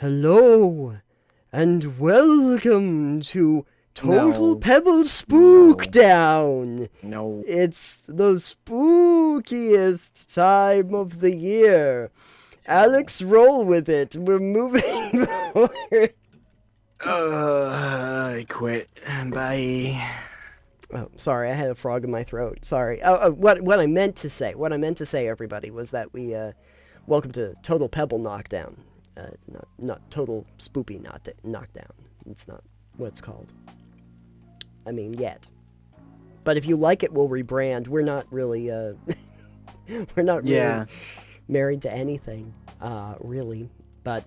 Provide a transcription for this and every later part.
Hello, and welcome to Total No, Pebble no, Knockdown. no. It's the spookiest time of the year. Alex, roll with it. We're moving forward. I quit. Bye. Oh, sorry, I had a frog in my throat. Sorry. What I meant to say, everybody, was that we welcome to Total Pebble Knockdown. It's not Total Spoopy Knockdown. It's not what it's called. I mean, yet. But if you like it, we'll rebrand. We're not really we're not really Yeah. married to anything, really. But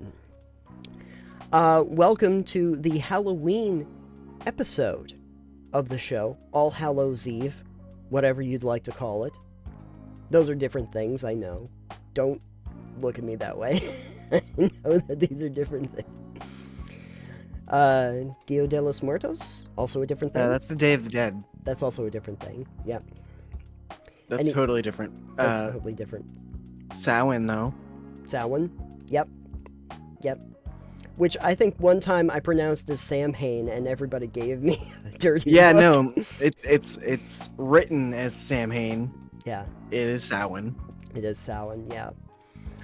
welcome to the Halloween episode of the show, All Hallows Eve, whatever you'd like to call it. Those are different things, I know. Don't look at me that way. I know that these are different things. Dia de los Muertos, also a different thing. That's the Day of the Dead. That's also a different thing. Yep. That's totally different. That's totally different. Samhain, though. Samhain. Yep. Which I think one time I pronounced as Samhain, and everybody gave me a dirty Yeah, look. no. It's written as Samhain. Yeah, It is Samhain. it is Samhain. Yeah.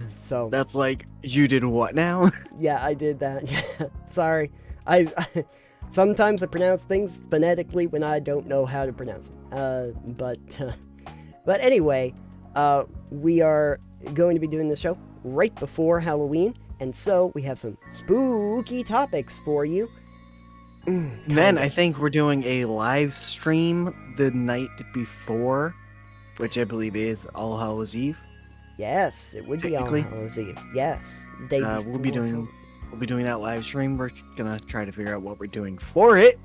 So That's like, you did what now? yeah, I did that. Sorry. I sometimes I pronounce things phonetically when I don't know how to pronounce it. But anyway, we are going to be doing this show right before Halloween, and so we have some spooky topics for you. Then I think we're doing a live stream the night before, which I believe is All Hallows Eve. Yes, it would be on Technically. Hallows Eve. Yes, day We'll be before doing that live stream. We're gonna try to figure out what we're doing for it.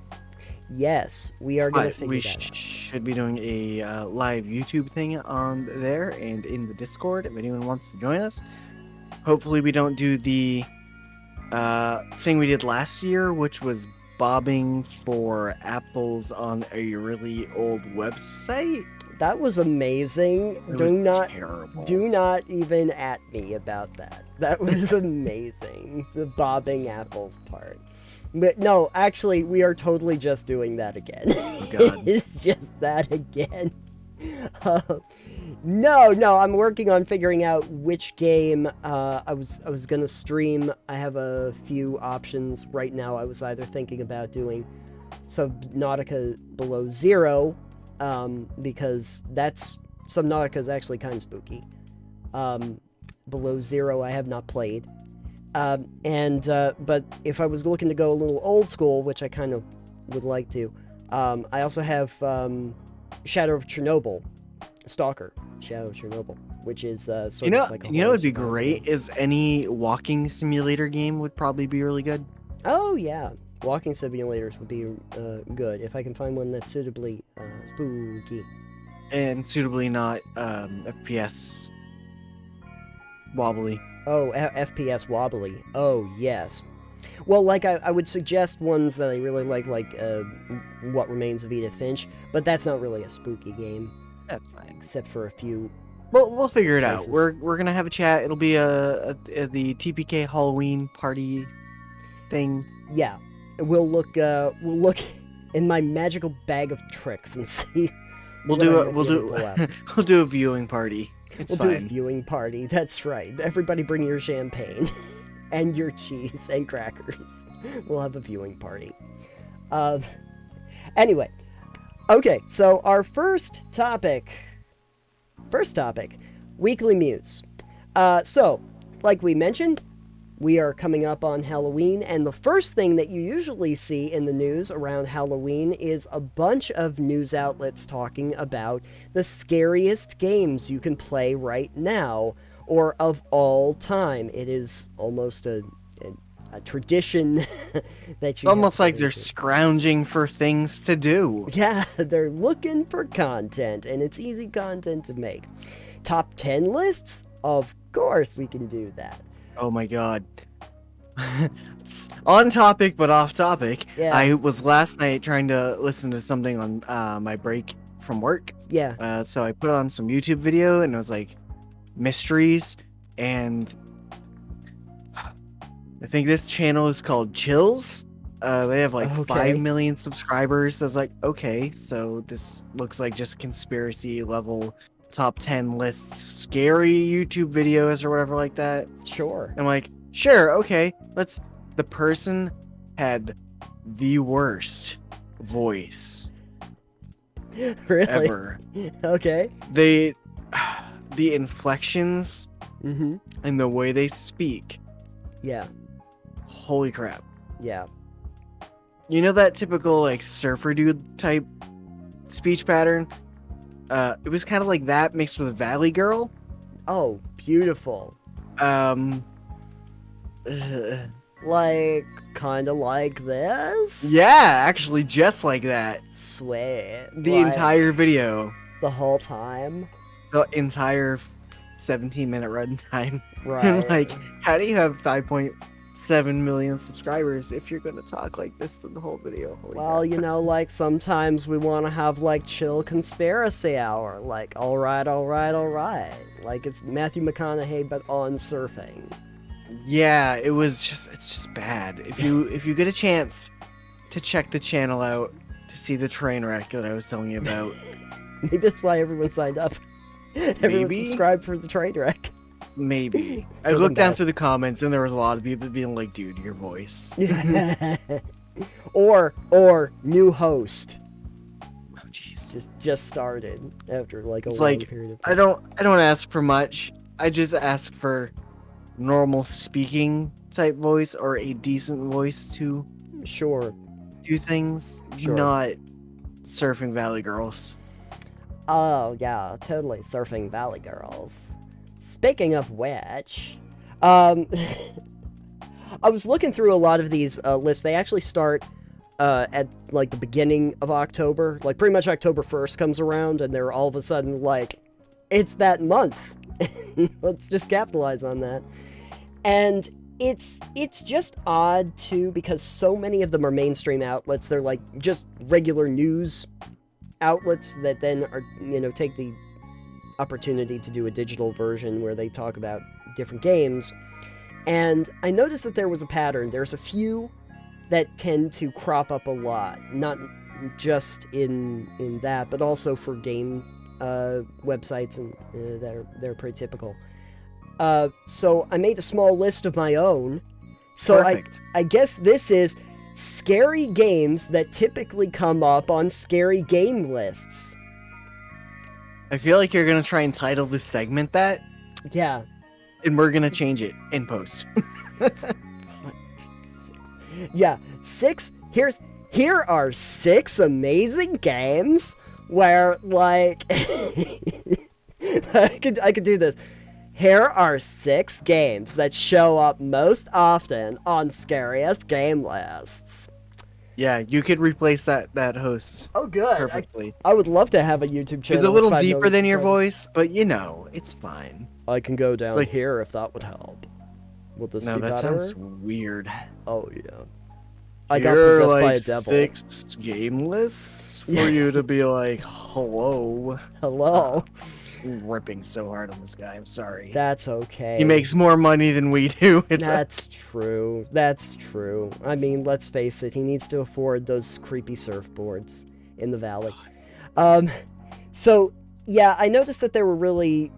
Yes, we are going to But figure we that out. should be doing a live YouTube thing on there and in the Discord if anyone wants to join us. Hopefully we don't do the thing we did last year, which was bobbing for apples on a really old website. That was amazing. It Do was not terrible. Do not even at me about that. That was amazing. The bobbing apples part. But no, actually, we are totally just doing that again. Oh, God. It's just that again. No, I'm working on figuring out which game I was gonna stream. I have a few options right now. I was either thinking about doing Subnautica Below Zero, because Subnautica is actually kind of spooky. Below Zero I have not played. But if I was looking to go a little old school, which I kind of would like to, I also have Shadow of Chernobyl, Shadow of Chernobyl, which is sort of like a You know horror what'd be survival great game. is any walking simulator game would probably be really good. Oh yeah, walking simulators would be good if I can find one that's suitably spooky. And suitably not FPS wobbly. Oh, FPS wobbly. Oh, yes. Well, like, I would suggest ones that I really like What Remains of Edith Finch, but that's not really a spooky game, That's fine. except for a few... We'll figure it out. Places. We're gonna have a chat. It'll be the TPK Halloween party thing. Yeah, we'll look in my magical bag of tricks and see... We'll what I do might it. We'll be able do to pull out. we'll do a viewing party. It's We'll do a fine. viewing party, that's right. Everybody bring your champagne, and your cheese, and crackers. We'll have a viewing party. Anyway, okay, so our first topic, Weekly Muse. So, like we mentioned, we are coming up on Halloween, and the first thing that you usually see in the news around Halloween is a bunch of news outlets talking about the scariest games you can play right now, or of all time. It is almost a tradition that you Almost have like to they're do. scrounging for things to do. Yeah, they're looking for content, and it's easy content to make. Top 10 lists? Of course we can do that. Oh my god. It's on topic but off topic. Yeah. I was last night trying to listen to something on my break from work. Yeah. So I put on some YouTube video and it was like mysteries, and I think this channel is called Chills. They have like Okay. 5 million subscribers. I was like, okay, so this looks like just conspiracy level top 10 lists, scary YouTube videos or whatever like that. Sure. I'm like, sure, okay, let's. The person had the worst voice Really? ever. Okay. The inflections Mm-hmm. and the way they speak. Yeah. Holy crap. Yeah. You know that typical like surfer dude type speech pattern? It was kind of like that mixed with Valley Girl. Oh, beautiful. Um, Like, kind of like this? yeah, actually, just like that. Sweet. The Like, entire video, the whole time? the entire 17-minute runtime. Right. And like, how do you have 5.7 million subscribers if you're gonna talk like this in the whole video? Holy Well, crap. you know, like, sometimes we want to have, like, chill conspiracy hour. Like, alright, alright, alright. Like, it's Matthew McConaughey, but on surfing. Yeah, it's just bad. If you get a chance to check the channel out to see the train wreck that I was telling you about, Maybe that's why everyone signed up. Everyone Maybe? subscribed for the train wreck. maybe. I For the looked down best. through the comments and there was a lot of people being like, dude, your voice. or new host. Oh, jeez. Just started after like a It's long like, period of I time. don't ask for much. I just ask for normal speaking type voice or a decent voice to Sure. do things, Sure. not surfing Valley Girls. Oh yeah, totally surfing Valley Girls. Speaking of which, I was looking through a lot of these lists. They actually start at like the beginning of October. Like pretty much October 1st comes around, and they're all of a sudden like, it's that month. Let's just capitalize on that. And it's just odd too because so many of them are mainstream outlets. They're like just regular news outlets that then are, you know, take the opportunity to do a digital version where they talk about different games. And I noticed that there was a pattern. There's a few that tend to crop up a lot, not just in that, but also for game websites, and they're pretty typical. So I made a small list of my own. So Perfect. I guess this is scary games that typically come up on scary game lists. I feel like you're gonna try and title this segment that, Yeah. and we're gonna change it in post. Yeah, here are 6 amazing games where like I could do this. Here are 6 games that show up most often on Scariest game lists. Yeah, you could replace that host Oh, good. perfectly. I would love to have a YouTube channel. It's a little with 5 deeper million than your subscribers. voice, but you know, it's fine. I can go down like- here if that would help. Will this No, be that better? sounds weird. Oh yeah. I got Here are, possessed like, by a devil. 6 game lists for you to be like, hello. Hello. I'm ripping so hard on this guy. I'm sorry. That's okay. He makes more money than we do. That's true. That's true. I mean, let's face it. He needs to afford those creepy surfboards in the valley. So yeah, I noticed that there were really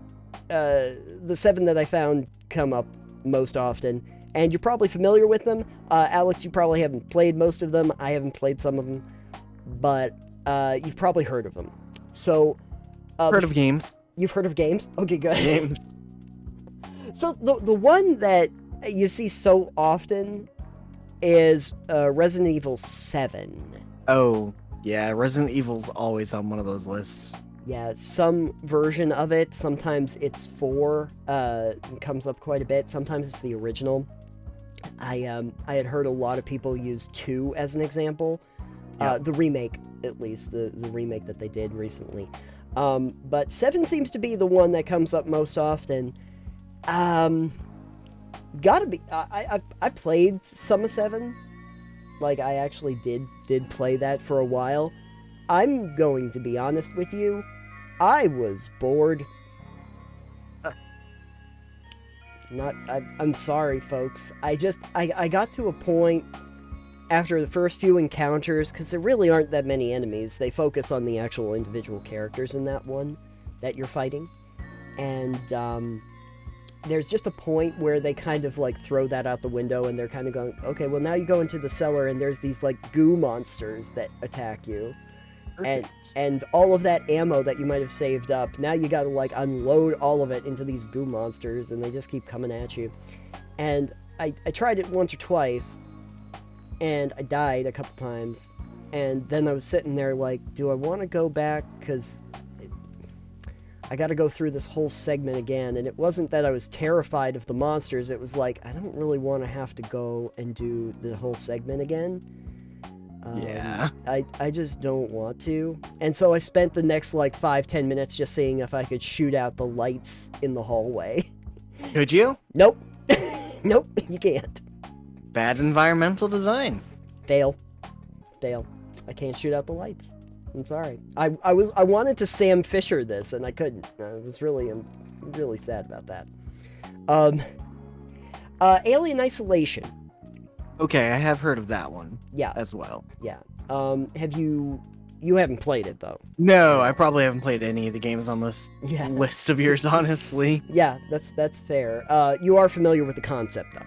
the 7 that I found come up most often, and you're probably familiar with them. Alex, you probably haven't played most of them. I haven't played some of them, but you've probably heard of them. So heard of games. You've heard of games? Okay, good. Games. So the one that you see so often is Resident Evil 7. Oh, yeah, Resident Evil's always on one of those lists. Yeah, some version of it. Sometimes it's 4. It comes up quite a bit. Sometimes it's the original. I had heard a lot of people use 2 as an example. Yeah. The remake, at least, the remake that they did recently. But 7 seems to be the one that comes up most often. Gotta be. I played some of 7. Like, I actually did play that for a while. I'm going to be honest with you. I was bored. I'm sorry, folks. I got to a point after the first few encounters, because there really aren't that many enemies. They focus on the actual individual characters in that one that you're fighting. And there's just a point where they kind of like throw that out the window, and they're kind of going, okay, well, now you go into the cellar and there's these like goo monsters that attack you. And all of that ammo that you might have saved up, now you gotta like unload all of it into these goo monsters, and they just keep coming at you. And I tried it once or twice, and I died a couple times. And then I was sitting there like, do I want to go back? Because I got to go through this whole segment again. And it wasn't that I was terrified of the monsters. It was like, I don't really want to have to go and do the whole segment again. Yeah. I just don't want to. And so I spent the next like 5-10 minutes just seeing if I could shoot out the lights in the hallway. Could you? Nope. Nope, you can't. Bad environmental design. Fail. I can't shoot out the lights. I'm sorry. I wanted to Sam Fisher this, and I couldn't. I'm really sad about that. Alien Isolation. Okay, I have heard of that one. Yeah. As well. Yeah. Have you haven't played it though? No, I probably haven't played any of the games on this list of yours, honestly. Yeah, that's fair. You are familiar with the concept though.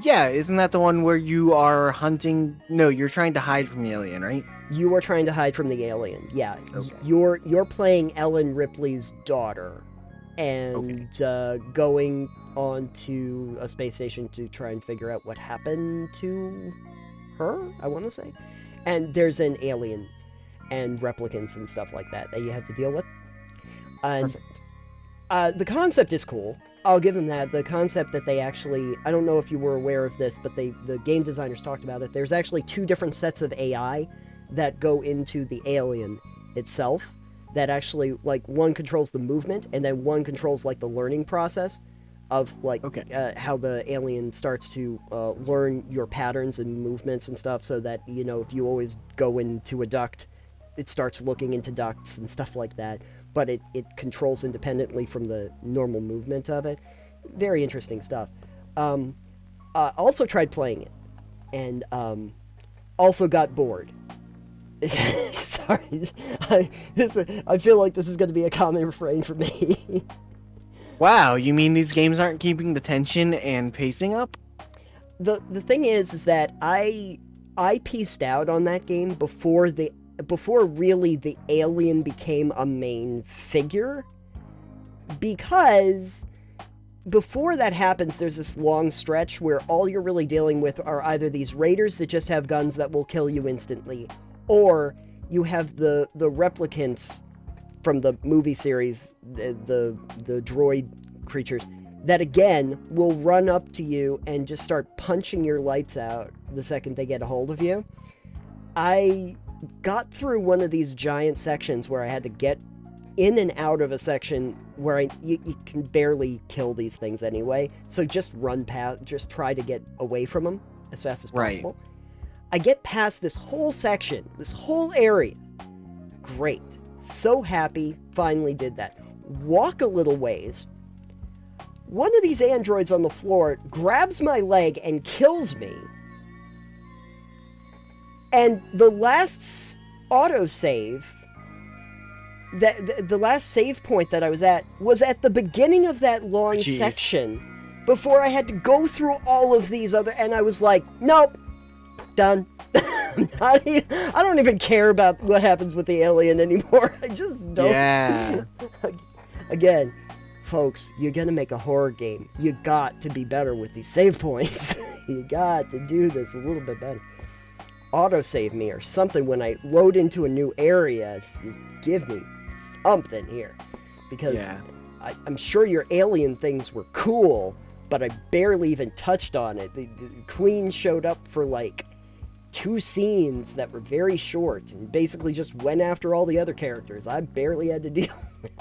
Yeah, isn't that the one where you are hunting? No, you're trying to hide from the alien, right? You are trying to hide from the alien. Yeah. Okay. You're playing Ellen Ripley's daughter, and going on to a space station to try and figure out what happened to her, I want to say. And there's an alien and replicants and stuff like that you have to deal with. And Perfect. the concept is cool. I'll give them that. The concept that they actually, I don't know if you were aware of this, but the game designers talked about it. There's actually 2 different sets of AI that go into the alien itself, that actually, like, one controls the movement, and then one controls, like, the learning process of, like, how the alien starts to learn your patterns and movements and stuff, so that, you know, if you always go into a duct, it starts looking into ducts and stuff like that. But it controls independently from the normal movement of it. Very interesting stuff. Also tried playing it, and also got bored. Sorry, I feel like this is going to be a common refrain for me. Wow, you mean these games aren't keeping the tension and pacing up? The thing is that I pieced out on that game before really the alien became a main figure, because before that happens, there's this long stretch where all you're really dealing with are either these raiders that just have guns that will kill you instantly, or you have the replicants from the movie series, the droid creatures, that again will run up to you and just start punching your lights out the second they get a hold of you. I got through one of these giant sections where I had to get in and out of a section where you can barely kill these things anyway, so just run past, just try to get away from them as fast as possible. Right. I get past this whole section, this whole area. Great. So happy, finally did that. Walk a little ways. One of these androids on the floor grabs my leg and kills me. And the last autosave, the last save point that I was at the beginning of that long section, before I had to go through all of these other, and I was like, nope, done. I don't even care about what happens with the alien anymore. I just don't. Yeah. Again, folks, you're gonna make a horror game. You got to be better with these save points. You got to do this a little bit better. Autosave me or something when I load into a new area. Just give me something here, because I'm sure your alien things were cool, but I barely even touched on it. The Queen showed up for like 2 scenes that were very short and basically just went after all the other characters. I barely had to deal with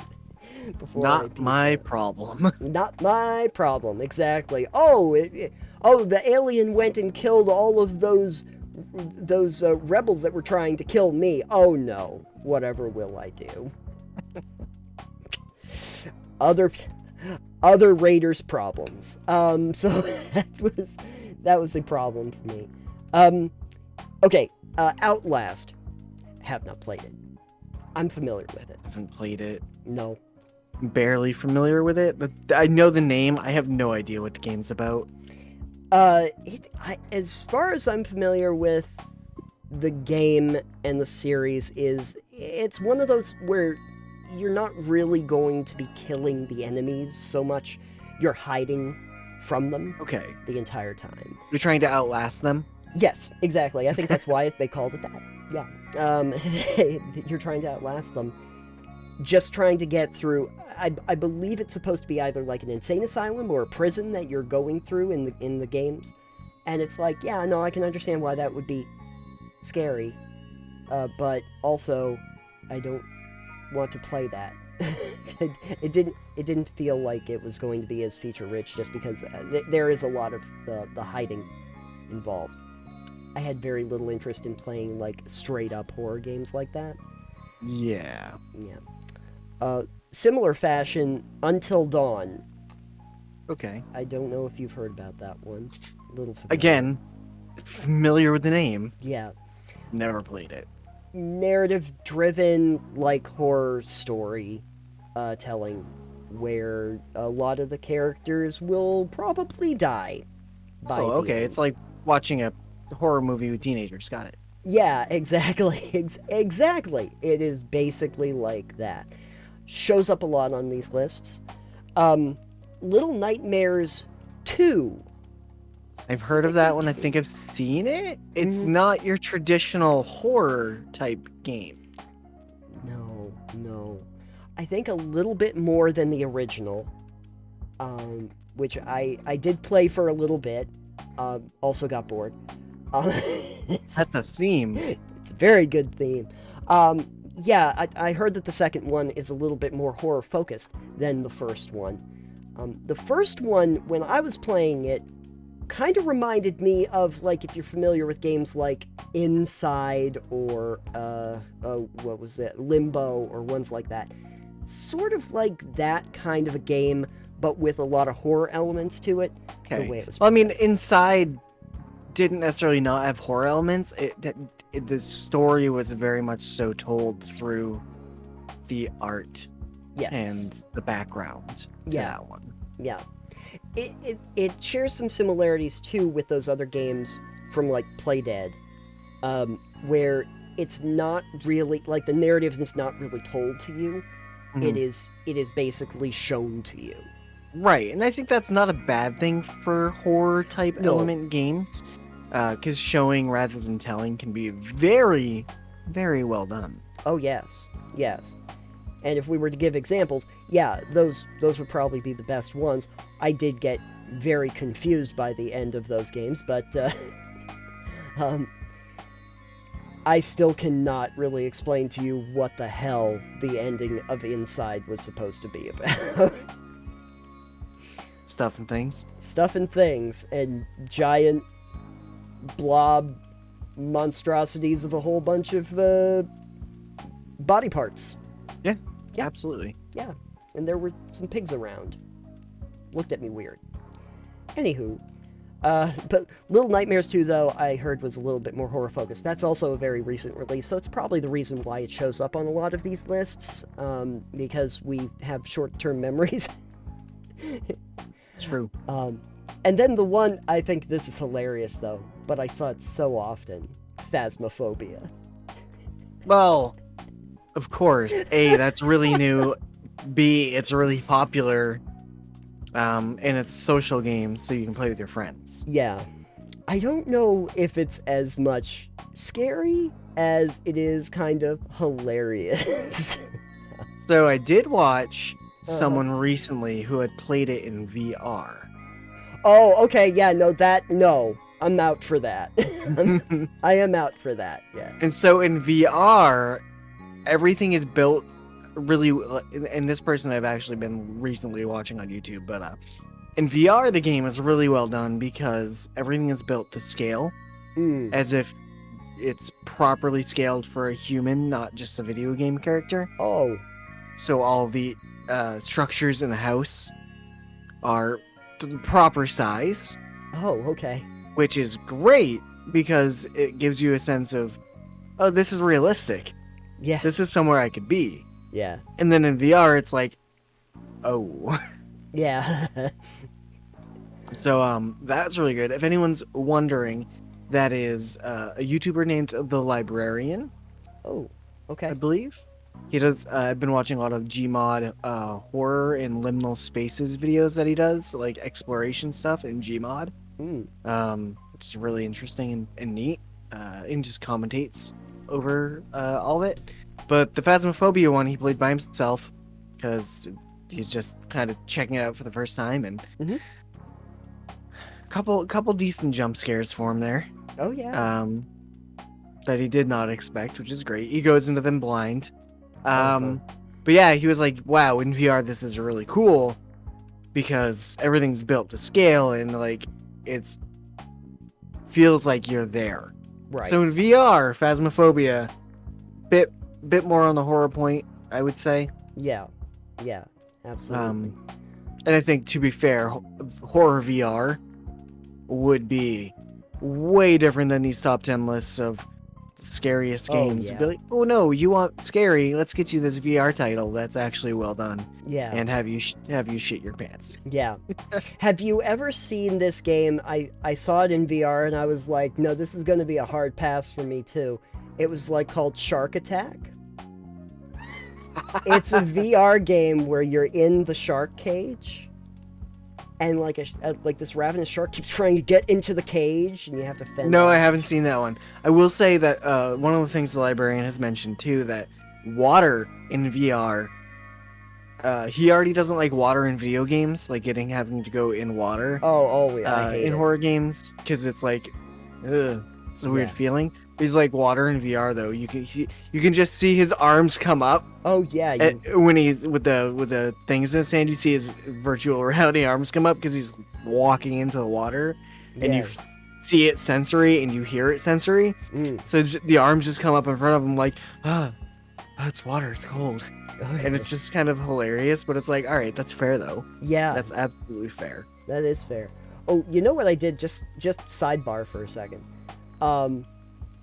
it before. Not my problem. Not my problem, exactly. Oh, the alien went and killed all of those rebels that were trying to kill me. Oh no, whatever will I do? Other Raiders problems. So that was a problem for me. Okay, Outlast. Have not played it. I'm familiar with it. Haven't played it. No. Barely familiar with it. I know the name. I have no idea what the game's about. As far as I'm familiar with the game and the series, it's one of those where you're not really going to be killing the enemies so much. You're hiding from them. Okay. The entire time. You're trying to outlast them? Yes, exactly. I think that's why they called it that. Yeah. You're trying to outlast them. Just trying to get through. I believe it's supposed to be either like an insane asylum or a prison that you're going through in the games. And it's like, yeah, no, I can understand why that would be scary. But also, I don't want to play that. It didn't feel like it was going to be as feature rich just because there is a lot of the hiding involved. I had very little interest in playing like straight up horror games like that. Yeah. Similar fashion, Until Dawn. Okay. I don't know if you've heard about that one. Little familiar. Again, familiar with the name. Yeah. Never played it. Narrative-driven, like, horror story telling, where a lot of the characters will probably die. Oh, okay. It's like watching a horror movie with teenagers. Got it. Yeah, exactly. Exactly. It is basically like that. Shows up a lot on these lists. Little Nightmares 2. I've heard of that one. I think I've seen it. It's not your traditional horror type game. No. I think a little bit more than the original, which I did play for a little bit. Also got bored. That's a theme. It's a very good theme. Yeah, I heard that the second one is a little bit more horror focused than the first one. The first one, when I was playing it, kind of reminded me of, like, if you're familiar with games like Inside or, what was that, Limbo or ones like that. Sort of like that kind of a game, but with a lot of horror elements to it. Okay. The way it was well, I mean, Inside didn't necessarily not have horror elements. The story was very much so told through the art and the background to that one. Yeah. It shares some similarities too with those other games from like Playdead, where it's not really like the narrative is not really told to you. It is basically shown to you. Right, and I think that's not a bad thing for horror type element games, because showing rather than telling can be very, very well done. Oh yes. And if we were to give examples, yeah, those would probably be the best ones. I did get very confused by the end of those games, but I still cannot really explain to you what the hell the ending of Inside was supposed to be about. Stuff and things. Stuff and things, and giant blob monstrosities of a whole bunch of body parts. Yeah, absolutely. Yeah, and there were some pigs around. Looked at me weird. Anywho, but Little Nightmares 2, though, I heard was a little bit more horror-focused. That's also a very recent release, so it's probably the reason why it shows up on a lot of these lists, because we have short-term memories. True. And then the one, I think this is hilarious, though, but I saw it so often, Phasmophobia. Well, of course. A, that's really new. B, it's really popular. And it's social games, so you can play with your friends. Yeah. I don't know if it's as much scary as it is kind of hilarious. So I did watch someone recently who had played it in VR. Oh, okay, yeah, no, I'm out for that. I am out for that, yeah. And so in VR, everything is built really, and this person I've actually been recently watching on YouTube, but in VR the game is really well done because everything is built to scale, as if it's properly scaled for a human, not just a video game character. Oh. So all the structures in the house are the proper size, Oh, okay. which is great because it gives you a sense of, oh, this is realistic. Yeah. This is somewhere I could be. Yeah. And then in VR, it's like, oh. Yeah. So that's really good. If anyone's wondering, that is a YouTuber named The Librarian, Oh, okay. I believe. He does. I've been watching a lot of Gmod horror and liminal spaces videos that he does, like exploration stuff in Gmod. Which is really interesting and neat. And just commentates over all of it. But the Phasmophobia one, he played by himself because he's just kind of checking it out for the first time, and couple decent jump scares for him there. Oh, yeah. That he did not expect, which is great. He goes into them blind. Uh-huh. But yeah, he was like, wow, in VR this is really cool because everything's built to scale and like it's feels like you're there. Right. So in VR, Phasmophobia, bit more on the horror point, I would say. Yeah. Yeah. Absolutely. And I think, to be fair, horror VR would be way different than these top 10 lists of scariest games. yeah. Be like, oh no, you want scary? Let's get you this VR title that's actually well done. Yeah. And have you shit your pants. Yeah. Have you ever seen this game? I saw it in VR and I was like, no, this is going to be a hard pass for me too. It was like called Shark Attack. It's a VR game where you're in the shark cage, and like this ravenous shark keeps trying to get into the cage, and you have to fend. No, off. I haven't seen that one. I will say that one of the things the librarian has mentioned too, that water in VR, he already doesn't like water in video games, like having to go in water. Oh, I hate in it. horror games, because it's like, it's a weird Yeah. feeling. He's like, water in VR though. You can just see his arms come up. Oh yeah. When he's with the things in his hand, you see his virtual reality arms come up because he's walking into the water, and Yeah. you see it sensory and you hear it sensory. So the arms just come up in front of him like, it's water, it's cold, and it's just kind of hilarious. But it's like, all right, that's fair though. Yeah. That's absolutely fair. That is fair. Oh, you know what I did? Just sidebar for a second.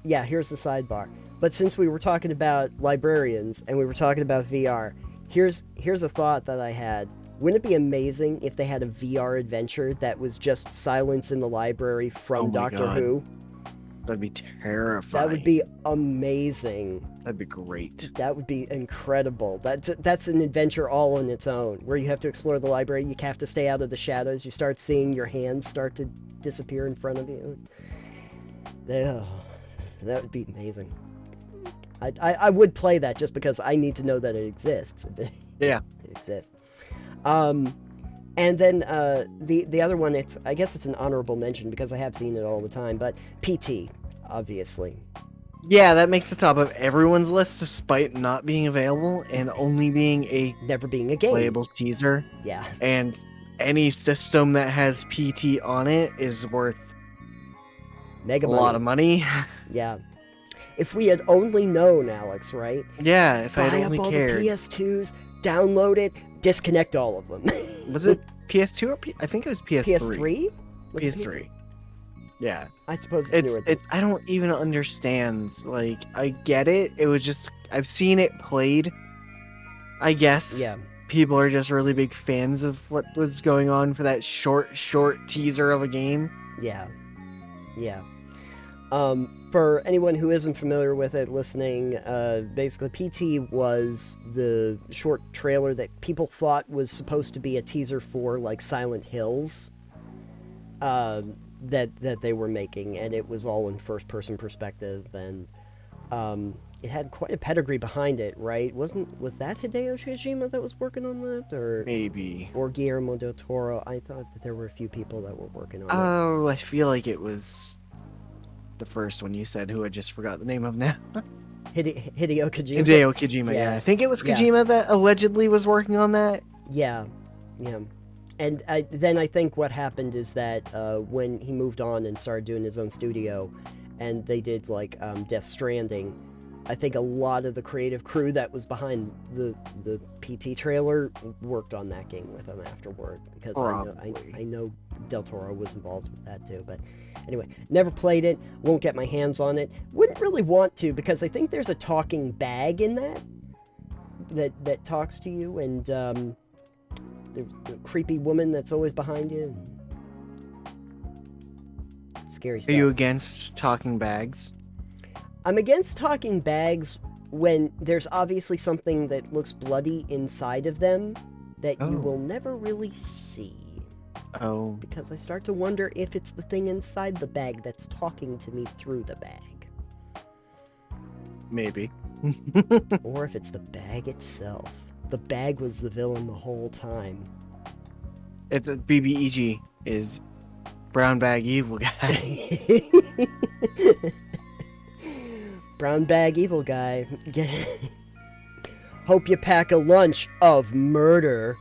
Yeah, here's the sidebar. But since we were talking about librarians and we were talking about VR, here's a thought that I had. Wouldn't it be amazing if they had a VR adventure that was just Silence in the Library from Oh my Doctor God. Who? That'd be terrifying. That would be amazing. That'd be great. That would be incredible. That's an adventure all on its own, where you have to explore the library. You have to stay out of the shadows. You start seeing your hands start to disappear in front of you. Oh, that would be amazing. I would play that just because I need to know that it exists. Yeah. It exists. And then the other one, I guess it's an honorable mention because I have seen it all the time, but PT, obviously. Yeah, that makes the top of everyone's list despite not being available and only being a Never being a game. playable teaser. Yeah. And any system that has PT on it is worth Mega a money. lot of money. Yeah. If we had only known, Alex, right? Yeah, if I Buy had up only all cared. the PS2s, download it, disconnect all of them. Was it PS2 or I think it was PS3. PS3? Was it PS3. Yeah. I suppose it's newer. I don't even understand. Like, I get it. It was just, I've seen it played. I guess. Yeah. People are just really big fans of what was going on for that short teaser of a game. Yeah. Yeah. For anyone who isn't familiar with it listening, basically PT was the short trailer that people thought was supposed to be a teaser for like Silent Hills that they were making, and it was all in first person perspective, and it had quite a pedigree behind it, right? Was that Hideo Kojima that was working on that, or Maybe. or Guillermo del Toro? I thought that there were a few people that were working on it. Oh, I feel like it was the first one you said, who I just forgot the name of now. Hideo Kojima. Hideo Kojima, yeah. I think it was Kojima that allegedly was working on that. Yeah. And then I think what happened is that when he moved on and started doing his own studio, and they did like Death Stranding, I think a lot of the creative crew that was behind the PT trailer worked on that game with him afterward, because Probably. I know Del Toro was involved with that too. But anyway, never played it, won't get my hands on it. Wouldn't really want to, because I think there's a talking bag in that talks to you, and there's a creepy woman that's always behind you. Scary Are stuff. you against talking bags? I'm against talking bags when there's obviously something that looks bloody inside of them that you will never really see. Oh. Because I start to wonder if it's the thing inside the bag that's talking to me through the bag. Maybe. Or if it's the bag itself. The bag was the villain the whole time. If the BBEG is brown bag evil guy. Brown bag evil guy. Hope you pack a lunch of murder.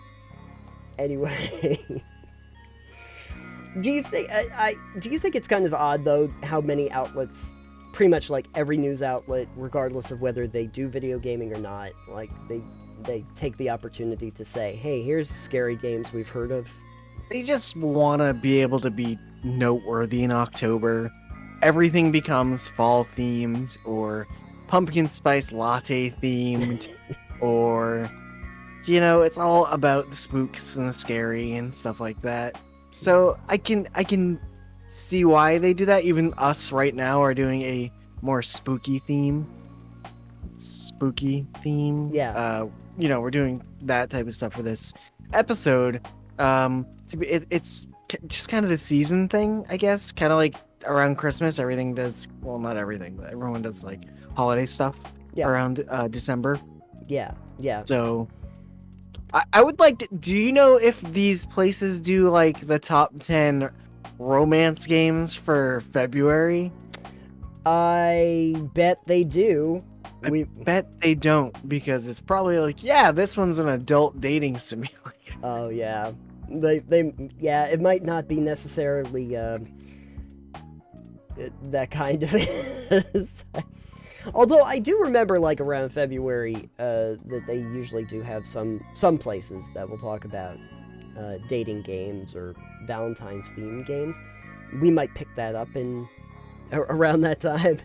Anyway. Do you think it's kind of odd though how many outlets, pretty much like every news outlet, regardless of whether they do video gaming or not, like they take the opportunity to say, hey, here's scary games we've heard of. They just want to be able to be noteworthy in October. Everything becomes fall themed or pumpkin spice latte themed or, it's all about the spooks and the scary and stuff like that. So I can see why they do that. Even us right now are doing a more spooky theme. Yeah. We're doing that type of stuff for this episode. It's just kind of the season thing, I guess. Kind of like around Christmas, everything does, well, not everything, but everyone does like holiday stuff around December. Yeah. So I would like to, do you know if these places do like the top 10 romance games for February? I bet they do. I bet they don't, because it's probably like, yeah, this one's an adult dating simulator. Oh yeah. It might not be necessarily that kind of although I do remember like around February that they usually do have some places that will talk about dating games or Valentine's themed games. We might pick that up in around that time.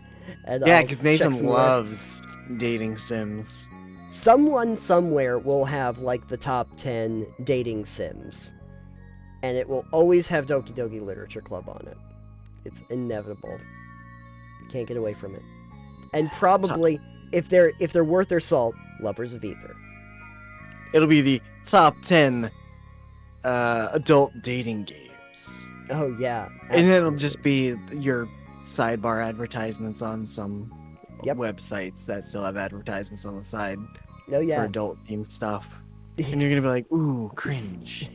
And yeah, because Nathan loves dating sims. Someone somewhere will have like the top 10 dating sims, and it will always have Doki Doki Literature Club on it. It's inevitable. Can't get away from it. And probably, if they're worth their salt, Lovers of Ether. It'll be the top 10 adult dating games. Oh yeah, absolutely. And it'll just be your sidebar advertisements on some websites that still have advertisements on the side for adult themed stuff. And you're gonna be like, ooh, cringe.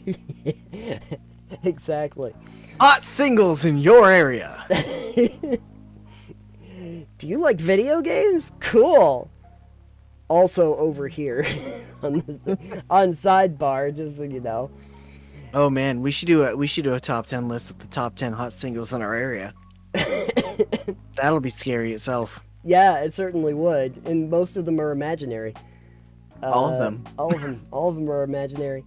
Exactly. Hot singles in your area. Do you like video games? Cool. Also over here on sidebar, just so you know. Oh man, we should do a top 10 list of the top 10 hot singles in our area. That'll be scary itself. Yeah, it certainly would, and most of them are imaginary. All of them. All of them are imaginary.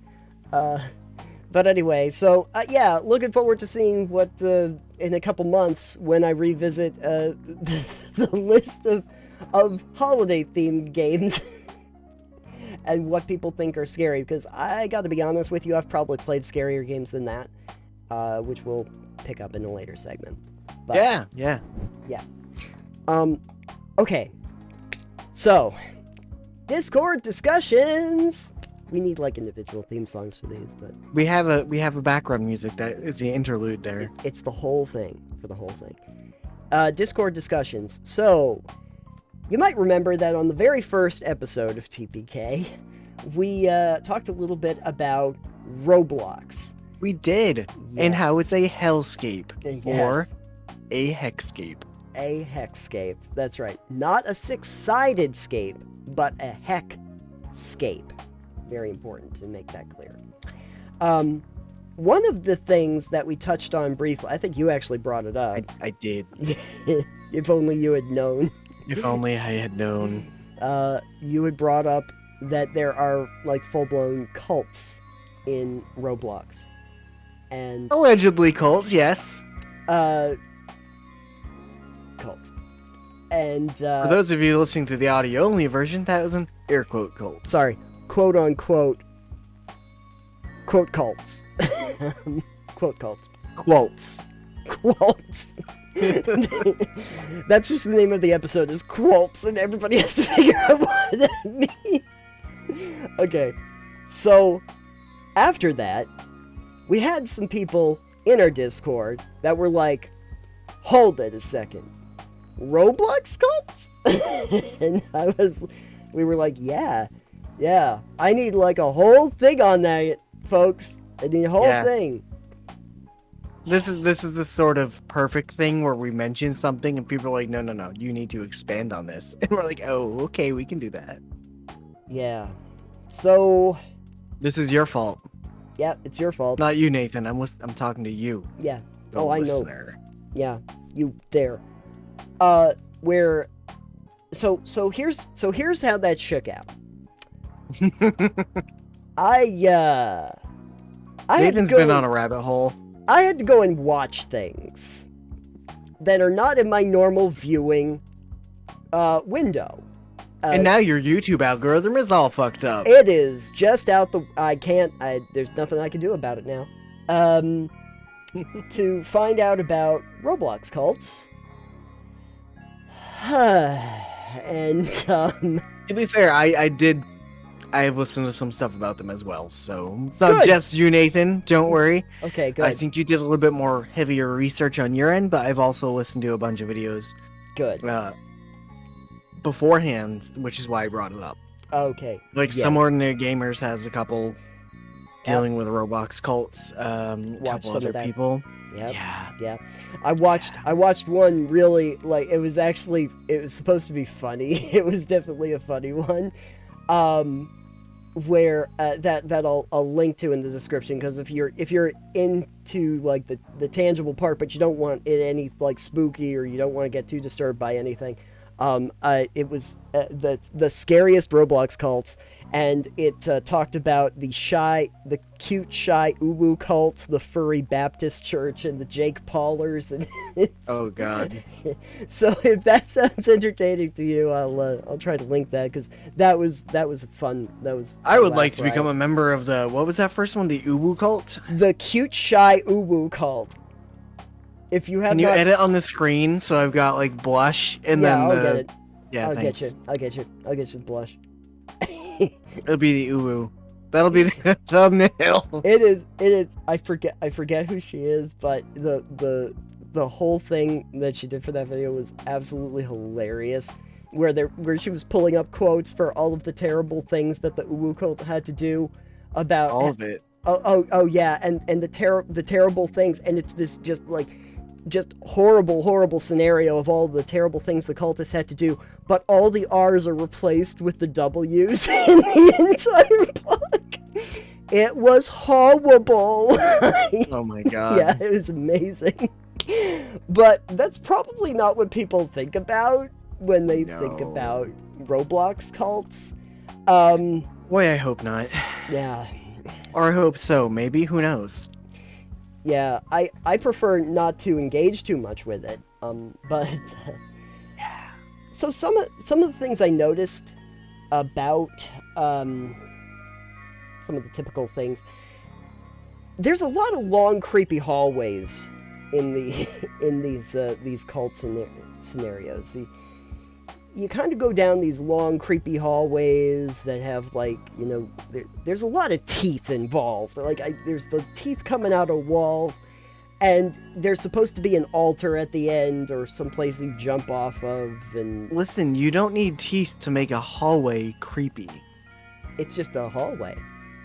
But anyway, so yeah, looking forward to seeing what in a couple months when I revisit the list of holiday themed games and what people think are scary. Because I got to be honest with you, I've probably played scarier games than that, which we'll pick up in a later segment. But, yeah. Okay. So, Discord discussions. We need like individual theme songs for these, but we have a background music that is the interlude there. It's the whole thing for the whole thing. Discord discussions. So, you might remember that on the very first episode of TPK, we talked a little bit about Roblox. We did, and how it's a hellscape or a hexscape. A hexscape. That's right. Not a six-sided scape, but a hexscape. Very important to make that clear. One of the things that we touched on briefly, I think you actually brought it up. I did. If only you had known. If only I had known. You had brought up that there are like full-blown cults in Roblox, and Allegedly cults, yes. uh, cults, and For those of you listening to the audio-only version, that was an air quote cults. sorry, quote unquote, quote cults, quote cults, Quotes. quotes. That's just the name of the episode, is quotes, and everybody has to figure out what that means. Okay, so after that, we had some people in our Discord that were like, hold it a second, Roblox cults? And we were like, yeah, I need like a whole thing on that, folks. I need a whole thing. This is the sort of perfect thing where we mention something and people are like, no, you need to expand on this. And we're like, oh, okay, we can do that. Yeah. So, This is your fault. yeah, it's your fault. Not you, Nathan. I'm talking to you. Yeah. The Oh, listener. I know. Yeah, you there. Where so here's how that shook out. I Nathan's been on a rabbit hole. I had to go and watch things that are not in my normal viewing window. And now your YouTube algorithm is all fucked up. It is just out the... there's nothing I can do about it now. To find out about Roblox cults. And, To be fair, I have listened to some stuff about them as well, so it's not Good. just you, Nathan. Don't worry. Okay, good. I think you did a little bit more heavier research on your end, but I've also listened to a bunch of videos Good. beforehand, which is why I brought it up. Okay. Like yeah. Some Ordinary Gamers has a couple dealing with Roblox cults, a couple some of other that. people. Yep. Yeah. I watched one really, like, it was supposed to be funny. It was definitely a funny one. Where that I'll link to in the description, because if you're into like the tangible part, but you don't want it any like spooky, or you don't want to get too disturbed by anything, it was the scariest Roblox cults, and it talked about the cute shy uwu cults, the furry Baptist church, and the Jake Paulers, and Oh God. So if that sounds entertaining to you, I'll try to link that, because that was fun. That was. I would like to become a member of the, what was that first one? The Uwu cult? The cute shy uwu cult. If you have Can you edit on the screen so I've got like blush and then I'll get it. Yeah, I'll thanks. get you the blush. It'll be the Uwu. That'll be the thumbnail. It is. I forget who she is, but the whole thing that she did for that video was absolutely hilarious. Where she was pulling up quotes for all of the terrible things that the Uwu cult had to do about All of it. Oh yeah, and the terrible things, and it's this just horrible scenario of all the terrible things the cultists had to do, but all the R's are replaced with the W's in the entire book. It was horrible. Oh my God. Yeah, it was amazing. But that's probably not what people think about when they think about Roblox cults. Boy, I hope not. Yeah. Or I hope so. Maybe. Who knows? Yeah, I prefer not to engage too much with it. But Yeah. so some of the things I noticed about some of the typical things. There's a lot of long, creepy hallways in these cult scenarios. You kind of go down these long, creepy hallways that have, like, you know, there's a lot of teeth involved. Like, there's the teeth coming out of walls, and there's supposed to be an altar at the end, or someplace you jump off of, and... Listen, you don't need teeth to make a hallway creepy. It's just a hallway.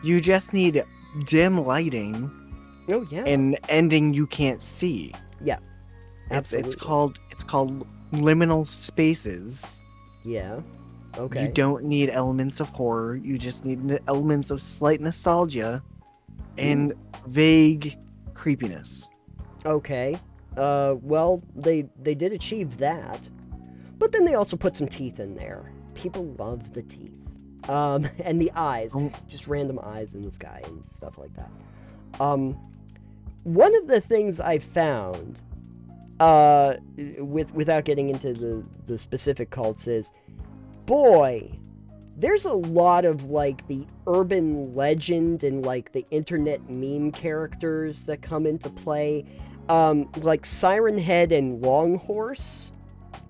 You just need dim lighting. Oh, yeah. An ending you can't see. Yeah. Absolutely. It's called liminal spaces. Yeah. Okay. You don't need elements of horror. You just need elements of slight nostalgia and vague creepiness. Okay. Well, they did achieve that. But then they also put some teeth in there. People love the teeth. And the eyes, just random eyes in the sky and stuff like that. One of the things I found, without getting into the specific cults, is, boy, there's a lot of like the urban legend and like the internet meme characters that come into play, like Siren Head and Longhorse,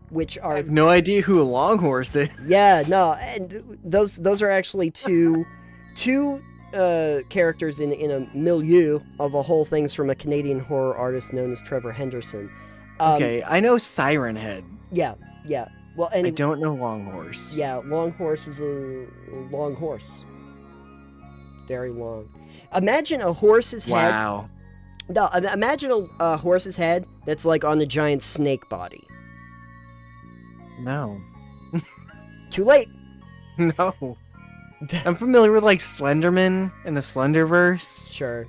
which are... I have no idea who a Longhorse is. Yeah, no, and those are actually two characters in a milieu of a whole things from a Canadian horror artist known as Trevor Henderson. Okay, I know Siren Head. Yeah. Well, I don't know Longhorse. Yeah, Longhorse is a long horse. It's very long. Imagine a horse's head. Wow. No, imagine a horse's head that's like on a giant snake body. No. Too late. No. I'm familiar with like Slenderman and the Slenderverse. Sure.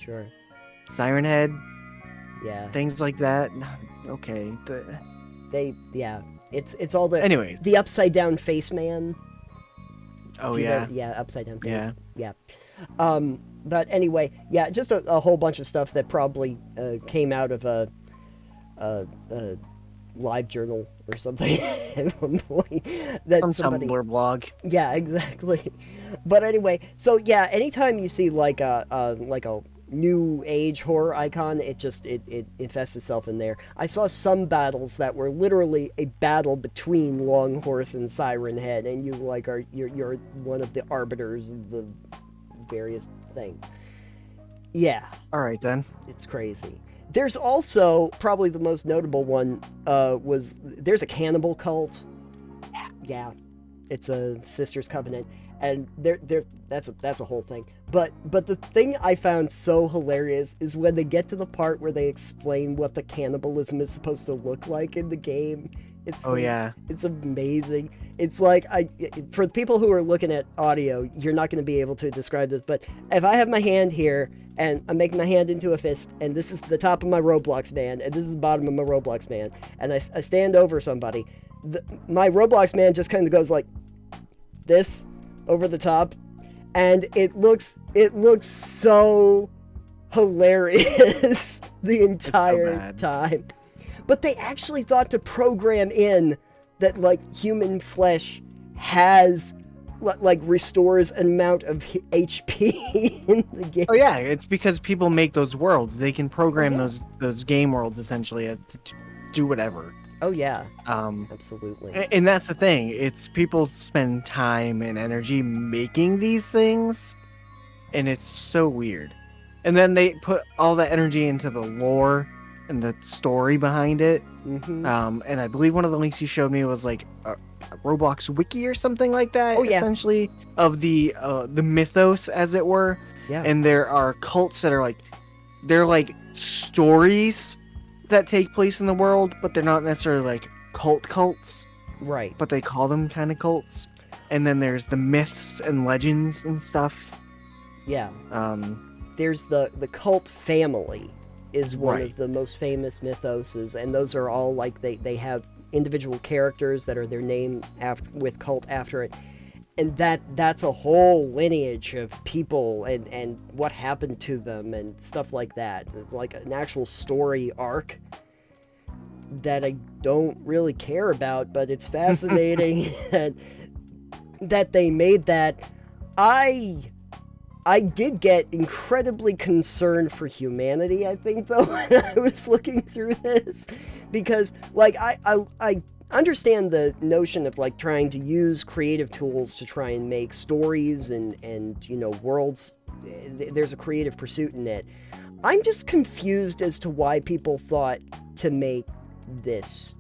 Sure. Siren Head. Yeah. Things like that. Okay. It's all the... Anyways. The upside down face man. Oh, yeah. Yeah, upside down face. Yeah. But anyway, yeah, just a whole bunch of stuff that probably came out of a live journal or something at one point. That Some Tumblr blog. Yeah, exactly. But anyway, so yeah, anytime you see like a new age horror icon, it infests itself in there. I saw some battles that were literally a battle between Longhorse and Siren Head, and you like you're one of the arbiters of the various things. Yeah. All right then. It's crazy. There's also probably the most notable one there's a cannibal cult. Yeah. It's a Sisters Covenant, and that's a whole thing. But the thing I found so hilarious is when they get to the part where they explain what the cannibalism is supposed to look like in the game. It's it's amazing. It's like for the people who are looking at audio, you're not going to be able to describe this, but if I have my hand here and I'm making my hand into a fist, and this is the top of my Roblox man, and this is the bottom of my Roblox man, and I stand over somebody, my Roblox man just kind of goes like this over the top, and it looks so hilarious the entire time. But they actually thought to program in that like human flesh has like restores an amount of HP in the game. Oh yeah, it's because people make those worlds. They can program those game worlds essentially to do whatever. Oh yeah. Absolutely. And that's the thing. It's people spend time and energy making these things, and it's so weird. And then they put all that energy into the lore and the story behind it. Mm-hmm. And I believe one of the links you showed me was like a Roblox wiki or something like that. Oh, yeah. Essentially of the mythos, as it were. Yeah. And there are cults that are they're like stories that take place in the world, but they're not necessarily like cults. Right. But they call them kind of cults. And then there's the myths and legends and stuff. Yeah. There's the cult family is one of the most famous mythoses, and those are all like they have individual characters that are their name with cult after it, and that's a whole lineage of people and what happened to them and stuff like that, like an actual story arc that I don't really care about, but it's fascinating that they made that. I did get incredibly concerned for humanity, I think, though, when I was looking through this, because, like, I understand the notion of, like, trying to use creative tools to try and make stories and you know, worlds. There's a creative pursuit in it. I'm just confused as to why people thought to make this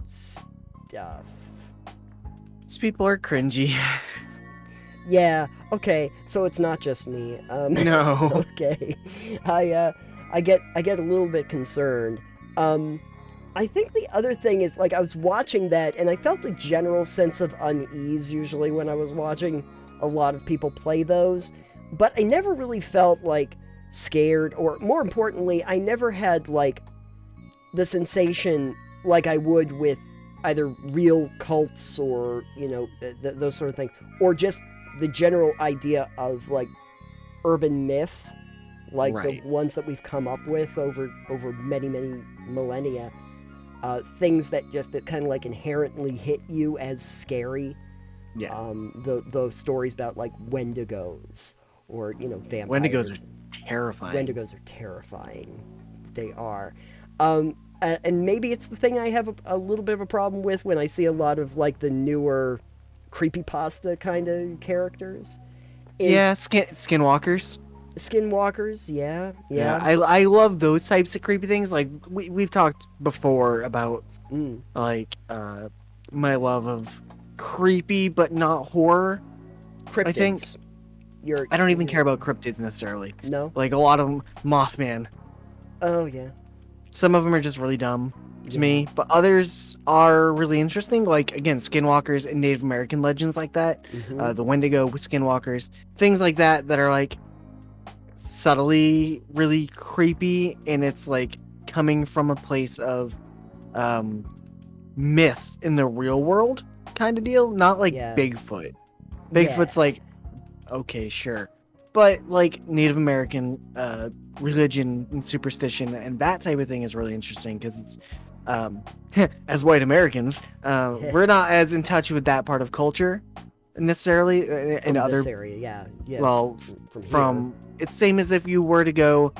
stuff. These people are cringy. Yeah, okay, so it's not just me. No. Okay. I get a little bit concerned. I think the other thing is, like, I was watching that, and I felt a general sense of unease usually when I was watching a lot of people play those, but I never really felt, like, scared, or more importantly, I never had, like, the sensation like I would with either real cults or those sort of things, or just the general idea of like urban myth, like the Right. ones that we've come up with over many millennia. Things that kind of like inherently hit you as scary. Yeah. Those stories about like wendigos or Wendigos vampires. are terrifying. Wendigos are terrifying. They are. And maybe it's the thing I have a little bit of a problem with when I see a lot of like the newer creepypasta kind of characters. Is Yeah, skinwalkers. skinwalkers? Yeah, Yeah, yeah. I love those types of creepy things. Like we've talked before about Mm. like my love of creepy but not horror. I think Cryptids. You're. I don't even care about cryptids necessarily. No. Like a lot of them, Mothman. Oh yeah. Some of them are just really dumb to Yeah. me, but others are really interesting. Like again, skinwalkers and Native American legends like that. Mm-hmm. The Wendigo skinwalkers, things like that that are like subtly really creepy, and it's like coming from a place of myth in the real world kind of deal, not like Yeah. Bigfoot. Yeah. Bigfoot's like okay, sure, but like Native American religion and superstition and that type of thing is really interesting because it's as white Americans we're not as in touch with that part of culture necessarily in From other this area, yeah. Yeah. well from it's same as if you were to go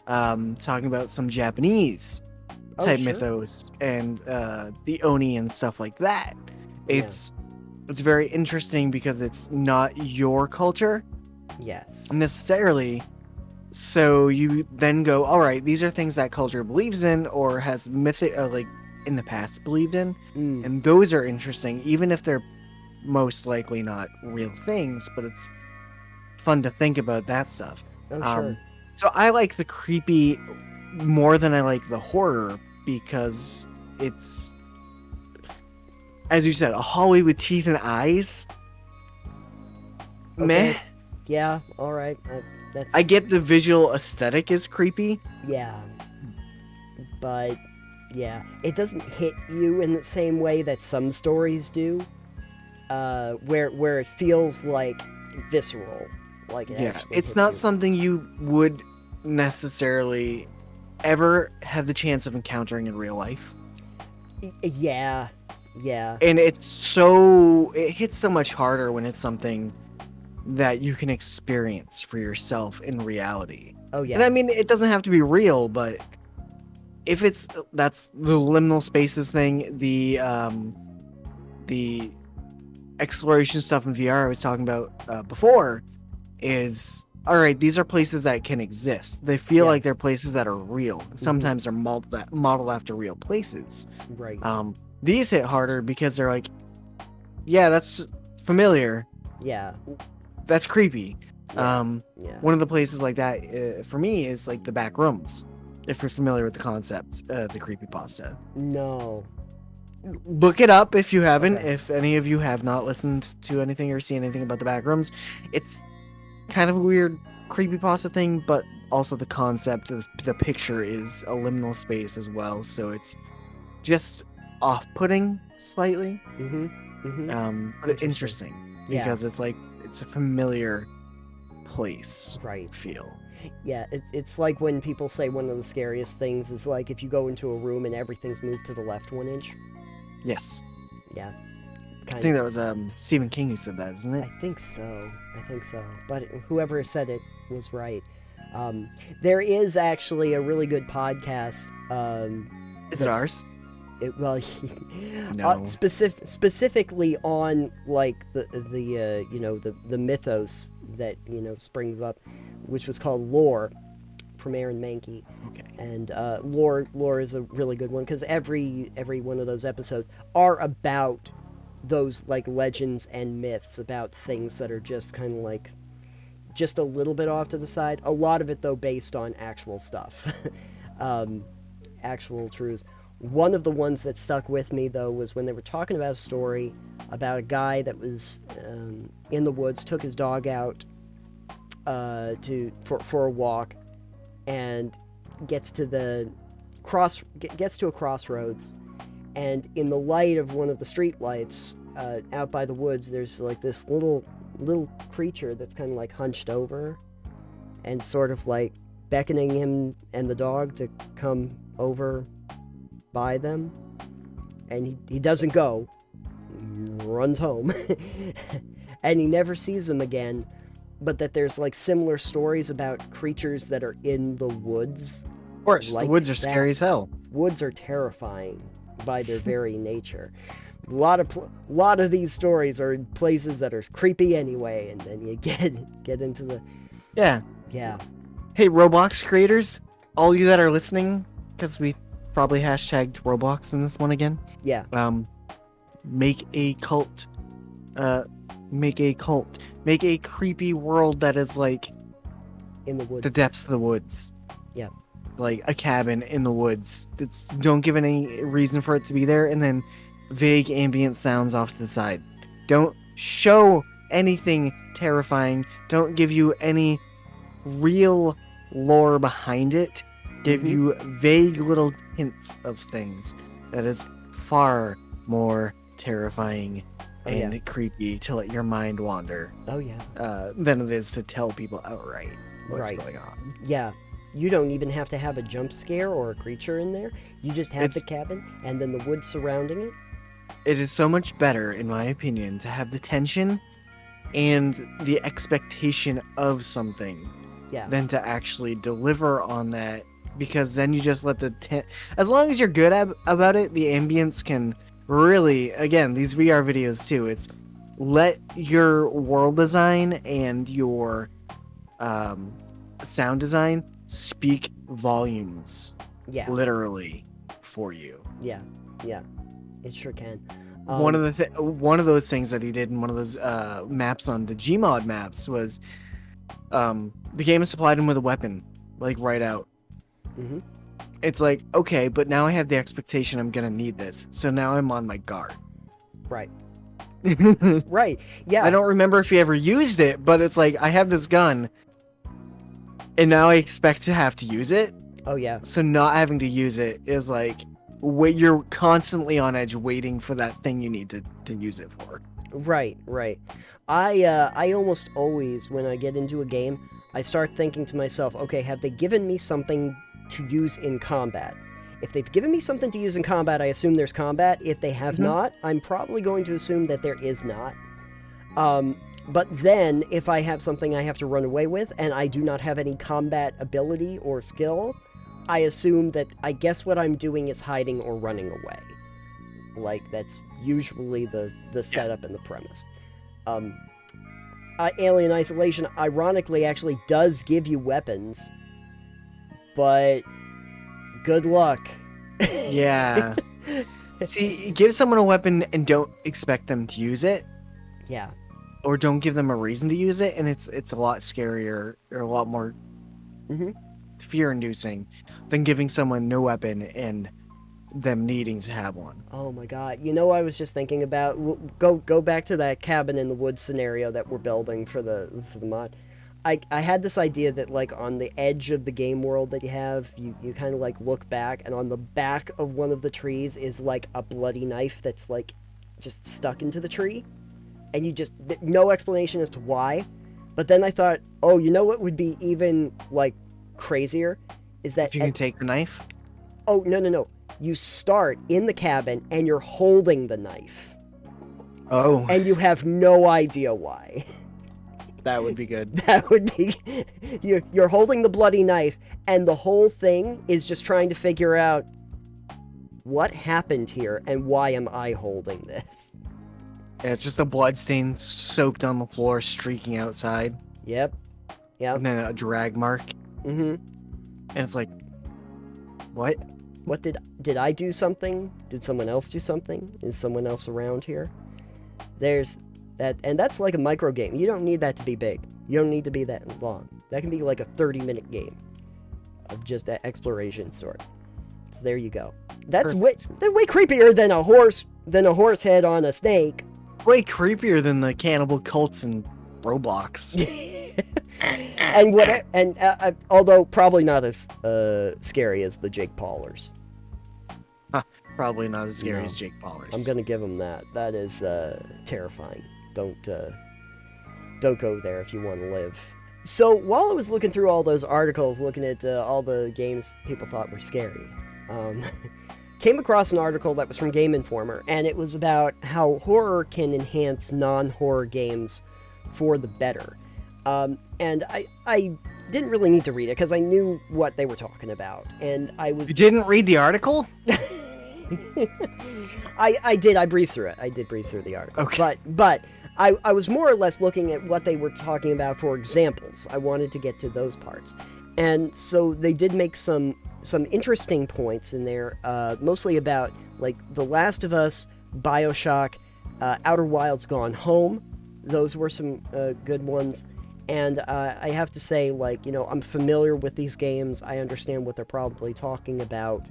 talking about some Japanese Oh, type sure. mythos and the Oni and stuff like that. Yeah. It's very interesting because it's not your culture Yes. necessarily. So you then go, all right, these are things that culture believes in or has like in the past believed in, Mm. and those are interesting, even if they're most likely not real things. But it's fun to think about that stuff. Oh, sure. So I like the creepy more than I like the horror because it's, as you said, a Holly with teeth and eyes. Okay. Meh. Yeah. All right. That's. I get the visual aesthetic is creepy. Yeah. But yeah, it doesn't hit you in the same way that some stories do. Where it feels like visceral, like it Yeah, actually it's hits not you. something you would necessarily ever have the chance of encountering in real life. Yeah. Yeah. And it hits so much harder when it's something that you can experience for yourself in reality. Oh yeah. And I mean, it doesn't have to be real, but if that's the liminal spaces thing, the exploration stuff in VR I was talking about before is, all right, these are places that can exist. They feel Yeah. like they're places that are real. Sometimes they're modeled after real places. Right. These hit harder because they're like, yeah, that's familiar. Yeah. That's creepy. Yeah. Yeah. One of the places like that for me is like the back rooms. If you're familiar with the concept, the creepypasta. No. Look it up if you haven't. Okay. If any of you have not listened to anything or seen anything about the back rooms, it's kind of a weird creepypasta thing, but also the concept of the picture is a liminal space as well. So it's just off-putting slightly, Mm-hmm. Mm-hmm. but it's interesting Yeah. because it's like it's a familiar place Right. feel. Yeah, it's like when people say one of the scariest things is like if you go into a room and everything's moved to the left 1 inch. Yes, Yeah. I think that was Stephen King who said that, isn't it? I think so. But whoever said it was right. There is actually a really good podcast. Is it ours? Well, No. specifically on like the mythos that springs up, which was called Lore, from Aaron Mankey. Okay. And lore is a really good one because every one of those episodes are about those like legends and myths about things that are just kind of like just a little bit off to the side. A lot of it though based on actual stuff, actual truths. One of the ones that stuck with me though was when they were talking about a story about a guy that was in the woods, took his dog out for a walk, and gets to a crossroads, And in the light of one of the street lights out by the woods, there's like this little creature that's kind of like hunched over and sort of like beckoning him and the dog to come over by them. And he doesn't go, runs home. And he never sees them again. But that there's like similar stories about creatures that are in the woods. Of course, like the woods are that. scary as hell. Woods are terrifying by their very nature. A lot of these stories are in places that are creepy anyway, and then you get into the Yeah. Hey, Roblox creators, all you that are listening, because we probably hashtagged Roblox in this one again. Yeah. Make a cult. Make a creepy world that is like In the woods. the depths of the woods. Yeah. Like a cabin in the woods. Don't give any reason for it to be there, and then vague ambient sounds off to the side. Don't show anything terrifying. Don't give you any real lore behind it. Give you vague little hints of things. That is far more terrifying and creepy to let your mind wander. Oh yeah. Than it is to tell people outright what's Right. going on. Yeah. You don't even have to have a jump scare or a creature in there. You just have the cabin and then the woods surrounding it. It is so much better, in my opinion, to have the tension and the expectation of something than to actually deliver on that, because then you just let as long as you're good about it, the ambience can really, again, these VR videos too, it's let your world design and your sound design speak volumes, literally, for you. Yeah, it sure can. One of those things that he did in one of those maps on the Gmod maps was the game has supplied him with a weapon, like right out. It's like, okay, but now I have the expectation I'm gonna need this, so now I'm on my guard. Right. Right. Yeah. I don't remember if he ever used it, but it's like, I have this gun, and now I expect to have to use it. Oh yeah. So not having to use it is like, you're constantly on edge waiting for that thing you need to use it for. Right. I almost always, when I get into a game, I start thinking to myself, okay, have they given me something to use in combat? If they've given me something to use in combat, I assume there's combat. If they have not, I'm probably going to assume that there is not. But then, if I have something I have to run away with, and I do not have any combat ability or skill, I assume that I guess what I'm doing is hiding or running away. Like, that's usually the setup and the premise. Alien Isolation, ironically, actually does give you weapons, but good luck. Yeah. See, give someone a weapon and don't expect them to use it. Yeah. Or don't give them a reason to use it, and it's a lot scarier, or a lot more fear-inducing than giving someone no weapon and them needing to have one. Oh my god. You know, I was just thinking about, go back to that cabin in the woods scenario that we're building for the mod. I had this idea that, like, on the edge of the game world that you have, you kind of, like, look back, and on the back of one of the trees is, like, a bloody knife that's, like, just stuck into the tree. And you just, no explanation as to why. But then I thought, oh, you know what would be even, like, crazier? Is that... If you can take the knife? Oh, no. You start in the cabin, and you're holding the knife. Oh. And you have no idea why. That would be good. That would be... You're holding the bloody knife, and the whole thing is just trying to figure out what happened here, and why am I holding this? Yeah, it's just a blood stain soaked on the floor, streaking outside. Yep. And then a drag mark. And it's like, what? What did I do something? Did someone else do something? Is someone else around here? There's that, and that's like a micro game. You don't need that to be big. You don't need to be that long. That can be like a 30-minute game of just that exploration sort. So there you go. That's way creepier than a horse head on a snake. Way creepier than the cannibal cults in Roblox. Although probably not as scary as the Jake Paulers. Probably not as scary No. as Jake Paul's. I'm gonna give him that. That is terrifying. Don't go there if you want to live. So while I was looking through all those articles, looking at all the games people thought were scary, came across an article that was from Game Informer, and it was about how horror can enhance non-horror games for the better. And I didn't really need to read it because I knew what they were talking about, and I was. You didn't read the article? I did. I breezed through it. I did breeze through the article. Okay. But I was more or less looking at what they were talking about for examples. I wanted to get to those parts. And so they did make some interesting points in there, mostly about, like, The Last of Us, BioShock, Outer Wilds Gone Home. Those were some good ones. And I have to say, like, you know, I'm familiar with these games. I understand what they're probably talking about.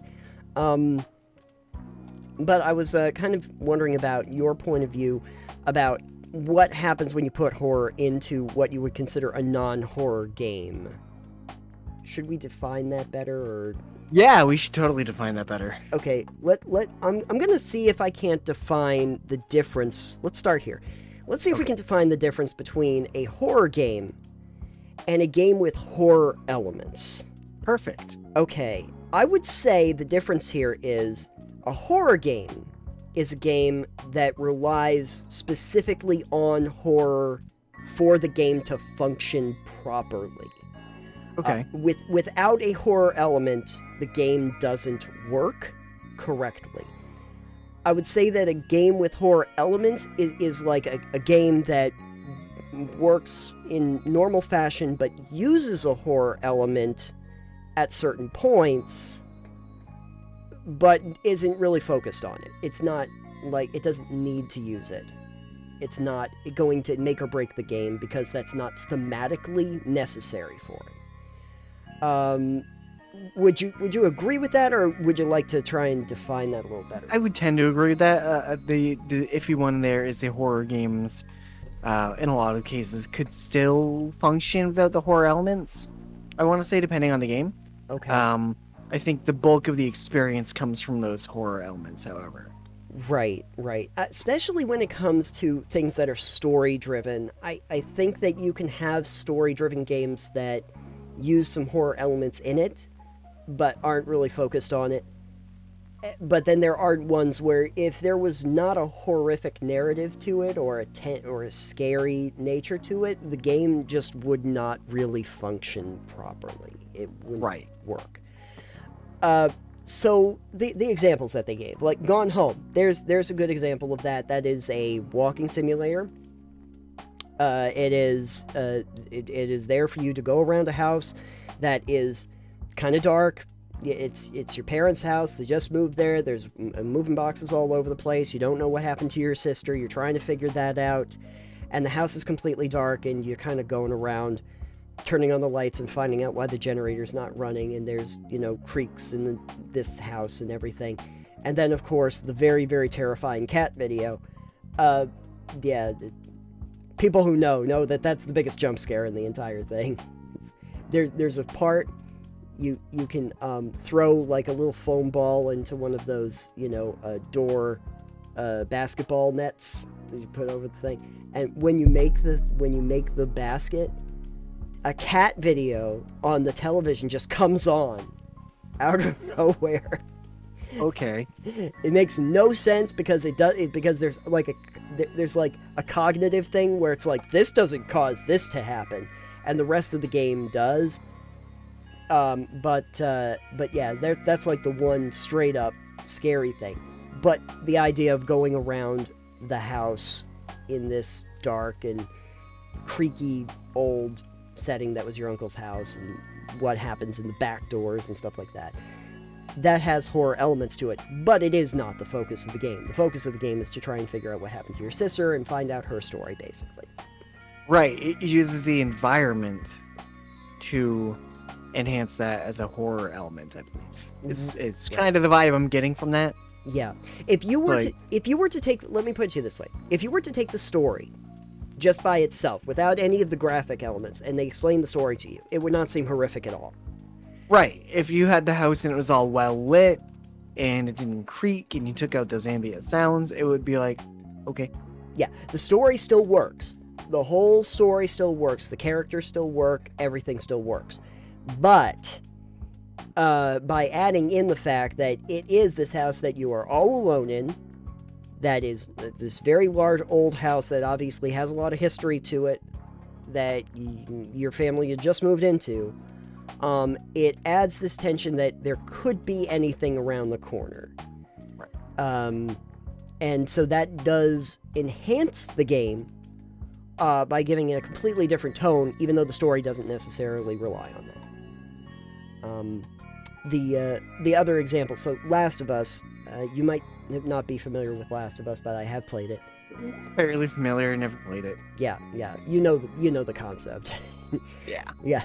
But I was kind of wondering about your point of view about what happens when you put horror into what you would consider a non-horror game. Should we define that better, or? Yeah, we should totally define that better. Okay, I'm gonna see if I can't define the difference. Let's start here. Let's see if we can define the difference between a horror game and a game with horror elements. Perfect. Okay, I would say the difference here is a horror game is a game that relies specifically on horror for the game to function properly. Okay. Without a horror element, the game doesn't work correctly. I would say that a game with horror elements is like a game that works in normal fashion but uses a horror element at certain points, but isn't really focused on it. It's not like it doesn't need to use it. It's not going to make or break the game because that's not thematically necessary for it. Would you agree with that, or would you like to try and define that a little better? I would tend to agree with that. The iffy one there is the horror games, in a lot of cases, could still function without the horror elements. I want to say, depending on the game. Okay. I think the bulk of the experience comes from those horror elements, however. Right. Especially when it comes to things that are story-driven. I think that you can have story-driven games that use some horror elements in it, but aren't really focused on it. But then there are ones where if there was not a horrific narrative to it, or a scary nature to it, the game just would not really function properly. It wouldn't work. So the examples that they gave, like Gone Home, there's a good example of that. That is a walking simulator. It is there for you to go around a house that is kind of dark. It's your parents' house. They just moved there. There's moving boxes all over the place. You don't know what happened to your sister. You're trying to figure that out. And the house is completely dark, and you're kind of going around turning on the lights and finding out why the generator's not running, and there's, you know, creaks in this house and everything. And then, of course, the very, very terrifying cat video. People who know that that's the biggest jump scare in the entire thing. There's a part you can throw like a little foam ball into one of those, you know, door basketball nets that you put over the thing, and when you make the basket, a cat video on the television just comes on out of nowhere. Okay. It makes no sense because there's like a cognitive thing where it's like, this doesn't cause this to happen, and the rest of the game does. But yeah, that's like the one straight up scary thing. But the idea of going around the house in this dark and creaky old setting that was your uncle's house, and what happens in the back doors and stuff like that has horror elements to it, but it is not the focus of the game. The focus of the game is to try and figure out what happened to your sister and find out her story, basically. Right. It uses the environment to enhance that as a horror element, I believe. It's kind of the vibe I'm getting from that. Yeah. If you were to take, let me put it to you this way. If you were to take the story just by itself, without any of the graphic elements, and they explain the story to you, it would not seem horrific at all. Right. If you had the house and it was all well lit, and it didn't creak and you took out those ambient sounds, it would be like, okay. Yeah, the story still works. The whole story still works. The characters still work. Everything still works. But by adding in the fact that it is this house that you are all alone in, that is this very large old house that obviously has a lot of history to it, that your family had just moved into, it adds this tension that there could be anything around the corner. Right. And so that does enhance the game by giving it a completely different tone, even though the story doesn't necessarily rely on that. The other example, so Last of Us, you might not be familiar with Last of Us, but I have played it. Fairly familiar, never played it. Yeah, you know the concept. Yeah. Yeah.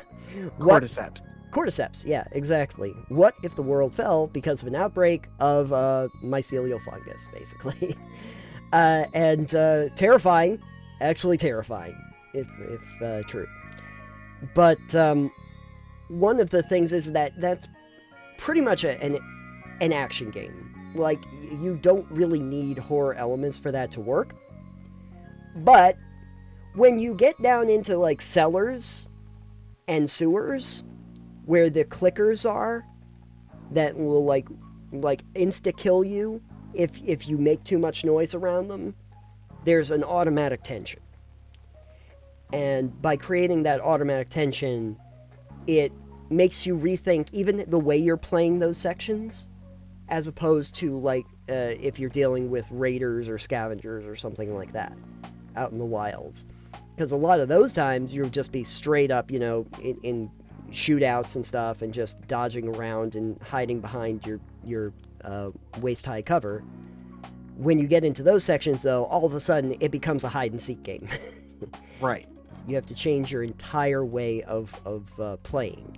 Cordyceps. Cordyceps, yeah, exactly. What if the world fell because of an outbreak of mycelial fungus, basically? And terrifying, actually terrifying, if true. But one of the things is that that's pretty much an action game. Like, you don't really need horror elements for that to work. But when you get down into, like, cellars and sewers, where the clickers are that will like insta kill you if you make too much noise around them, there's an automatic tension. And by creating that automatic tension, it makes you rethink even the way you're playing those sections, as opposed to like if you're dealing with raiders or scavengers or something like that out in the wilds. Because a lot of those times you'll just be straight up, in shootouts and stuff, and just dodging around and hiding behind your waist-high cover. When you get into those sections, though, all of a sudden it becomes a hide-and-seek game. Right. You have to change your entire way of playing.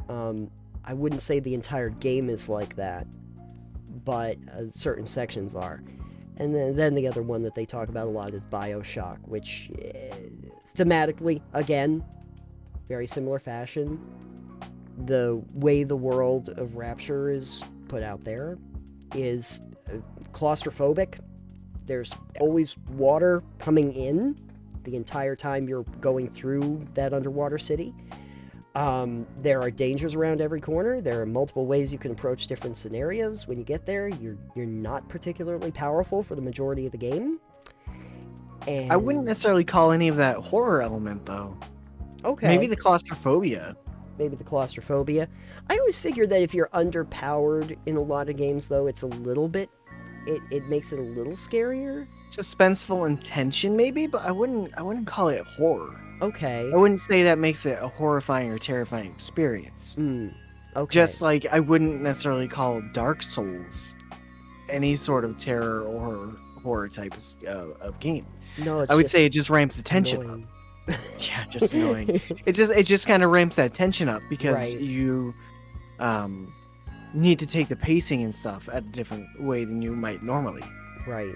I wouldn't say the entire game is like that, but certain sections are. And then the other one that they talk about a lot is BioShock, which thematically, again, very similar fashion. The way the world of Rapture is put out there is claustrophobic. There's always water coming in the entire time you're going through that underwater city. There are dangers around every corner. There are multiple ways you can approach different scenarios. When you get there, you're not particularly powerful for the majority of the game. And I wouldn't necessarily call any of that horror element, though. Okay. Maybe the claustrophobia. Maybe the claustrophobia. I always figured that if you're underpowered in a lot of games, though, it's a little bit... It makes it a little scarier. Suspenseful and tension, maybe, but I wouldn't call it horror. Okay. I wouldn't say that makes it a horrifying or terrifying experience. Okay. Just like I wouldn't necessarily call Dark Souls any sort of terror or horror type of game. No, it's I would say it just ramps the tension annoying. up. Yeah, just annoying. It just kind of ramps that tension up because Right. you need to take the pacing and stuff at a different way than you might normally. Right.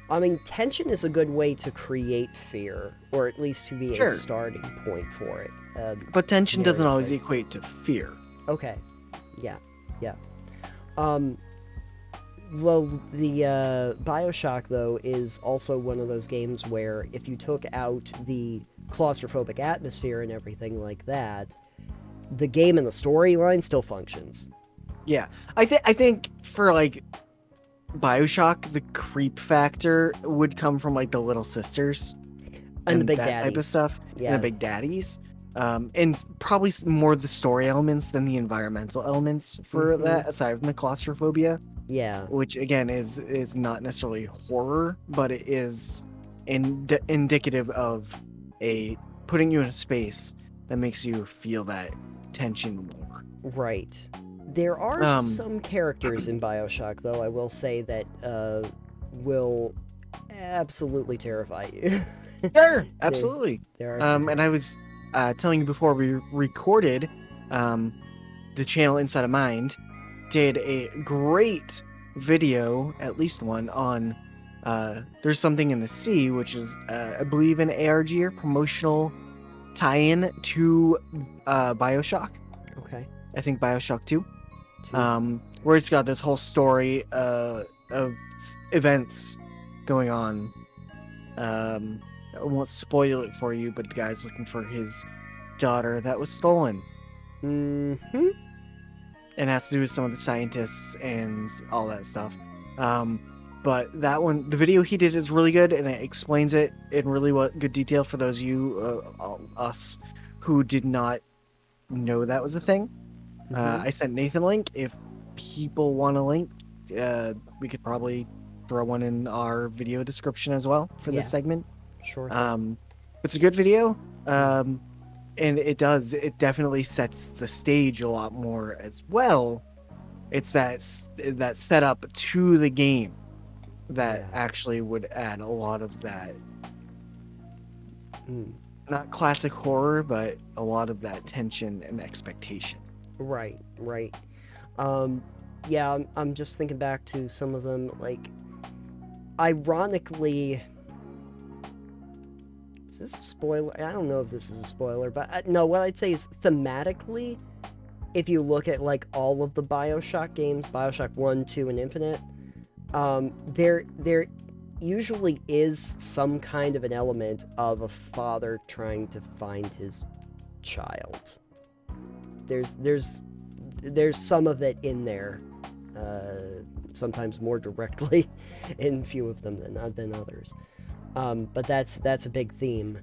I mean, tension is a good way to create fear, or at least to be Sure. a starting point for it. But tension doesn't always narratively. equate to fear. Okay. Yeah. The BioShock, though, is also one of those games where if you took out the claustrophobic atmosphere and everything like that, the game and the storyline still functions. Yeah, I think for like BioShock, the creep factor would come from like the little sisters And the big that type of daddies. stuff, Yeah. and the big daddies, and probably more the story elements than the environmental elements for Mhm. that, aside from the claustrophobia, Yeah. which again is not necessarily horror, but it is indicative of putting you in a space that makes you feel that tension more. Right. There are some characters in BioShock, though, I will say, that will absolutely terrify you. Sure, absolutely. There are some And I was telling you before we recorded, the channel Inside of Mind did a great video, at least one, on There's Something in the Sea, which is, I believe, an ARG or promotional tie-in to BioShock. Okay. I think BioShock 2. where it's got this whole story of events going on. I won't spoil it for you, but the guy's looking for his daughter that was stolen. Mm-hmm. And it has to do with some of the scientists and all that stuff. But that one, the video he did is really good, and it explains it in really good detail for those of you, us, who did not know that was a thing. I sent Nathan a link. If people want a link, we could probably throw one in our video description as well for this segment. Sure. It's a good video. And it definitely sets the stage a lot more as well. It's that setup to the game that actually would add a lot of that. Not classic horror, but a lot of that tension and expectation. Right. Yeah, I'm just thinking back to some of them, like, ironically, is this a spoiler? I don't know if this is a spoiler, but no, what I'd say is thematically, if you look at, like, all of the BioShock games, BioShock 1, 2, and Infinite, there usually is some kind of an element of a father trying to find his child. There's some of it in there, sometimes more directly in few of them than others. But that's a big theme,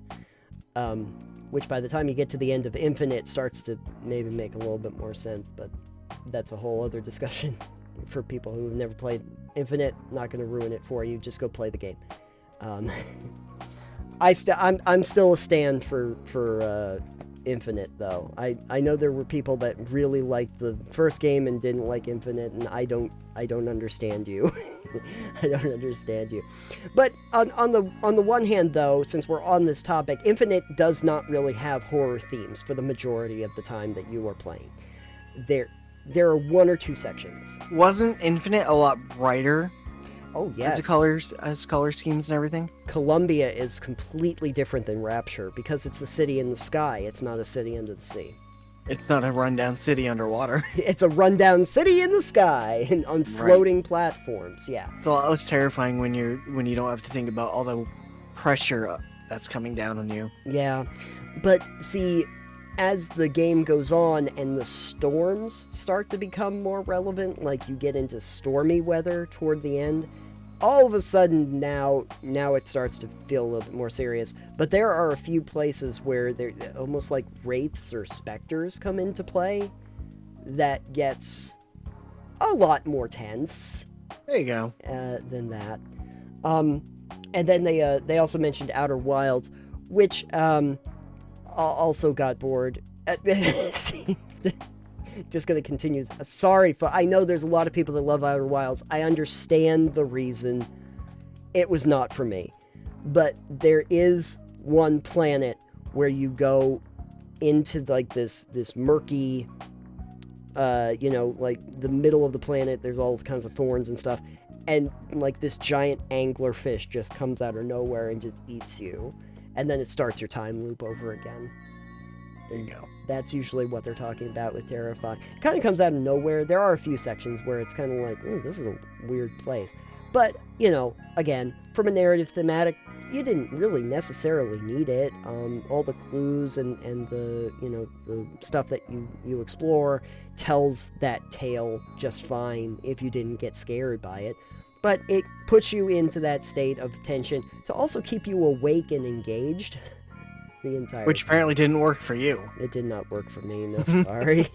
which by the time you get to the end of Infinite starts to maybe make a little bit more sense, but that's a whole other discussion for people who have never played Infinite. Not going to ruin it for you. Just go play the game. I'm still a stand for Infinite, though. I know there were people that really liked the first game and didn't like Infinite, and I don't understand you. I don't understand you. But on the one hand, though, since we're on this topic, Infinite does not really have horror themes for the majority of the time that you are playing. There are one or two sections. Wasn't Infinite a lot brighter? Oh, yes. As color schemes and everything? Columbia is completely different than Rapture because it's a city in the sky. It's not a city under the sea. It's not a rundown city underwater. It's a rundown city in the sky and on floating platforms. Yeah. It's a lot less terrifying when you don't have to think about all the pressure that's coming down on you. Yeah. But see, as the game goes on and the storms start to become more relevant, like you get into stormy weather toward the end, all of a sudden now it starts to feel a little bit more serious. But there are a few places where they're almost like wraiths or specters come into play that gets a lot more tense. There you go. Than that. And then they also mentioned Outer Wilds, which also got bored. Just going to continue. Sorry, I know there's a lot of people that love Outer Wilds. I understand the reason. It was not for me. But there is one planet where you go into like this murky, like the middle of the planet. There's all kinds of thorns and stuff. And like this giant anglerfish just comes out of nowhere and just eats you. And then it starts your time loop over again. There you go. That's usually what they're talking about with Terrify. It kind of comes out of nowhere. There are a few sections where it's kind of like, this is a weird place. But, again, from a narrative thematic, you didn't really necessarily need it. All the clues and the, the stuff that you explore tells that tale just fine if you didn't get scared by it. But it puts you into that state of tension to also keep you awake and engaged. Which apparently didn't work for you. It did not work for me, no, sorry.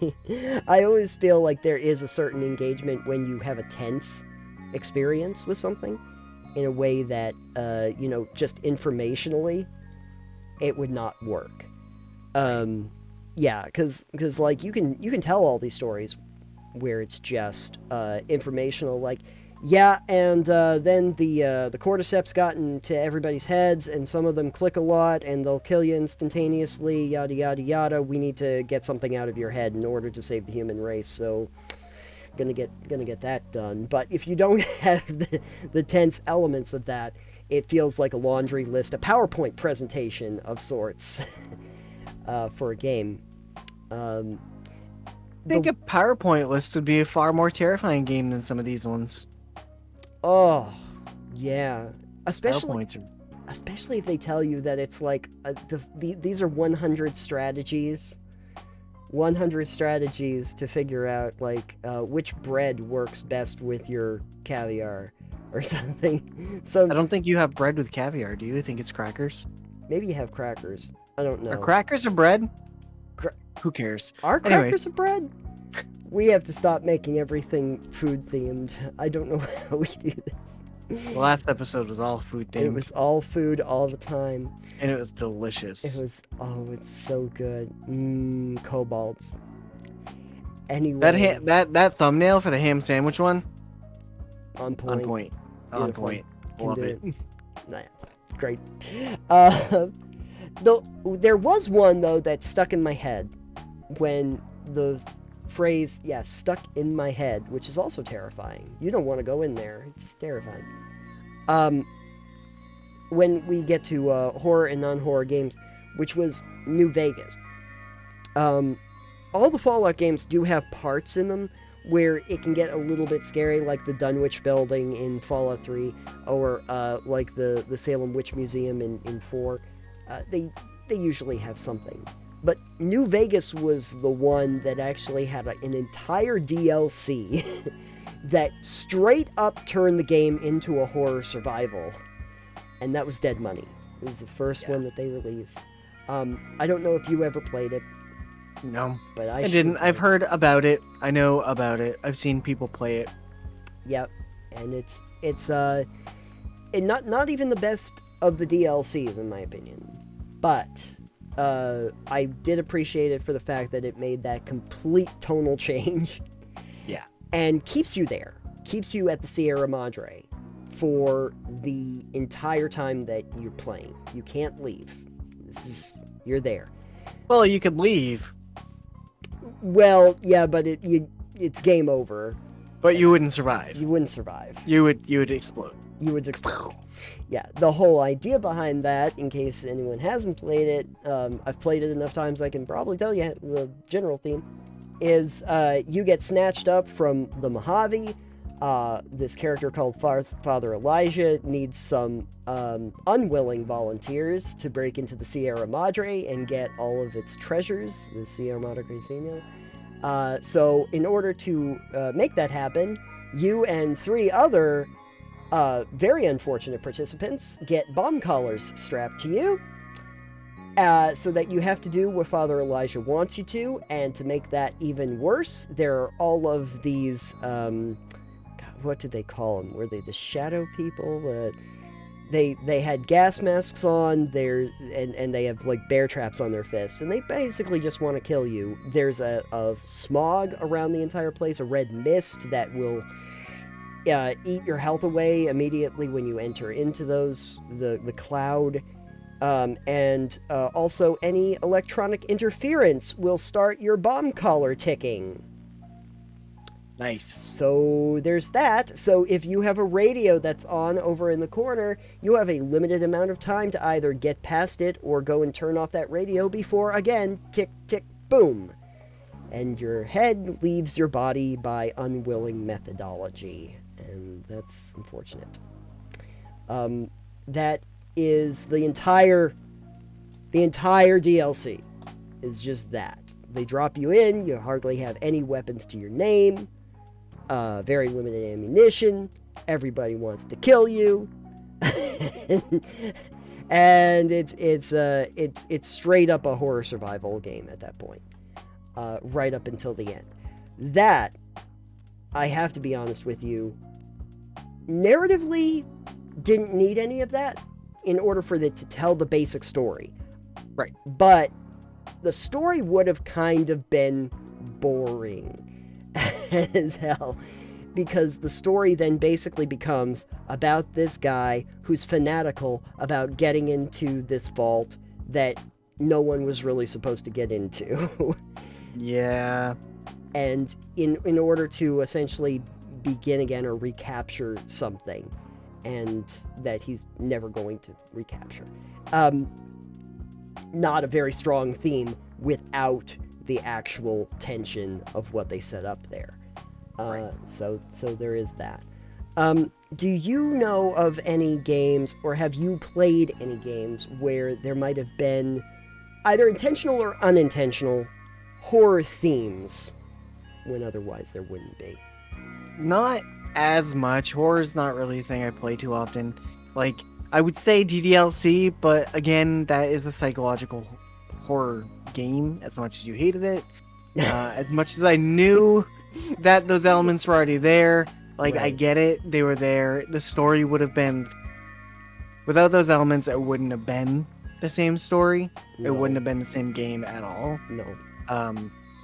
I always feel like there is a certain engagement when you have a tense experience with something in a way that, just informationally, it would not work. Yeah, because like, you can tell all these stories where it's just informational, like, yeah, and then the cordyceps got into everybody's heads, and some of them click a lot, and they'll kill you instantaneously, yada, yada, yada. We need to get something out of your head in order to save the human race, so gonna get that done. But if you don't have the tense elements of that, it feels like a laundry list, a PowerPoint presentation of sorts for a game. I think a PowerPoint list would be a far more terrifying game than some of these ones. Oh, yeah. Especially PowerPoints are... especially if they tell you that it's like these are 100 strategies. 100 strategies to figure out like which bread works best with your caviar or something. I don't think you have bread with caviar, do you? I think it's crackers. Maybe you have crackers. I don't know. Are crackers a bread? Cra- Who cares? Are Anyways. crackers a bread? We have to stop making everything food themed. I don't know how we do this. The last episode was all food themed. It was all food all the time. And it was delicious. It's so good. Kobolds. Anyway. That thumbnail for the ham sandwich one? On point. On point. On Beautiful. point. Love it. Nah, great. There was one, though, that stuck in my head when the phrase, stuck in my head, which is also terrifying. You don't want to go in there. It's terrifying. When we get to horror and non-horror games, which was New Vegas. All the Fallout games do have parts in them where it can get a little bit scary, like the Dunwich building in Fallout 3, or like the Salem Witch Museum in 4. They usually have something. But New Vegas was the one that actually had an entire DLC that straight up turned the game into a horror survival. And that was Dead Money. It was the first one that they released. I don't know if you ever played it. No, but I didn't. I've heard about it. I know about it. I've seen people play it. Yep, and it's not even the best of the DLCs in my opinion, but I did appreciate it for the fact that it made that complete tonal change. Yeah, and keeps you there, keeps you at the Sierra Madre for the entire time that you're playing. You can't leave. You're there. Well, you could leave. Well, yeah, but it's game over. But you wouldn't survive. You wouldn't survive. You would explode. You would explode. Yeah, the whole idea behind that, in case anyone hasn't played it, I've played it enough times I can probably tell you the general theme, is you get snatched up from the Mojave. This character called Father Elijah needs some unwilling volunteers to break into the Sierra Madre and get all of its treasures, the Sierra Madre Crisina. So in order to make that happen, you and 3 other very unfortunate participants get bomb collars strapped to you, so that you have to do what Father Elijah wants you to, and to make that even worse, there are all of these... what did they call them? Were they the shadow people? They had gas masks on there, and they have like bear traps on their fists, and they basically just want to kill you. There's a smog around the entire place, a red mist that will eat your health away immediately when you enter into the cloud. And also any electronic interference will start your bomb collar ticking. Nice. So there's that. So if you have a radio that's on over in the corner, you have a limited amount of time to either get past it or go and turn off that radio before, again, tick, tick, boom. And your head leaves your body by unwilling methodology. And that's unfortunate. That is the entire DLC is just that. They drop you in, you hardly have any weapons to your name. Very limited ammunition. Everybody wants to kill you, and it's straight up a horror survival game at that point, right up until the end. That, I have to be honest with you, narratively didn't need any of that in order for it to tell the basic story. Right. But the story would have kind of been boring as hell, because the story then basically becomes about this guy who's fanatical about getting into this vault that no one was really supposed to get into. Yeah. And in order to essentially begin again or recapture something, and that he's never going to recapture. Not a very strong theme without the actual tension of what they set up there. So there is that. Do you know of any games, or have you played any games where there might have been either intentional or unintentional horror themes when otherwise there wouldn't be? Not as much. Horror's not really a thing I play too often. Like, I would say DDLC, but again, that is a psychological horror game. As much as you hated it, as much as I knew that those elements were already there, like, I Right. get it. They were there. The story would have been... Without those elements, it wouldn't have been the same story. It No. wouldn't have been the same game at all. No.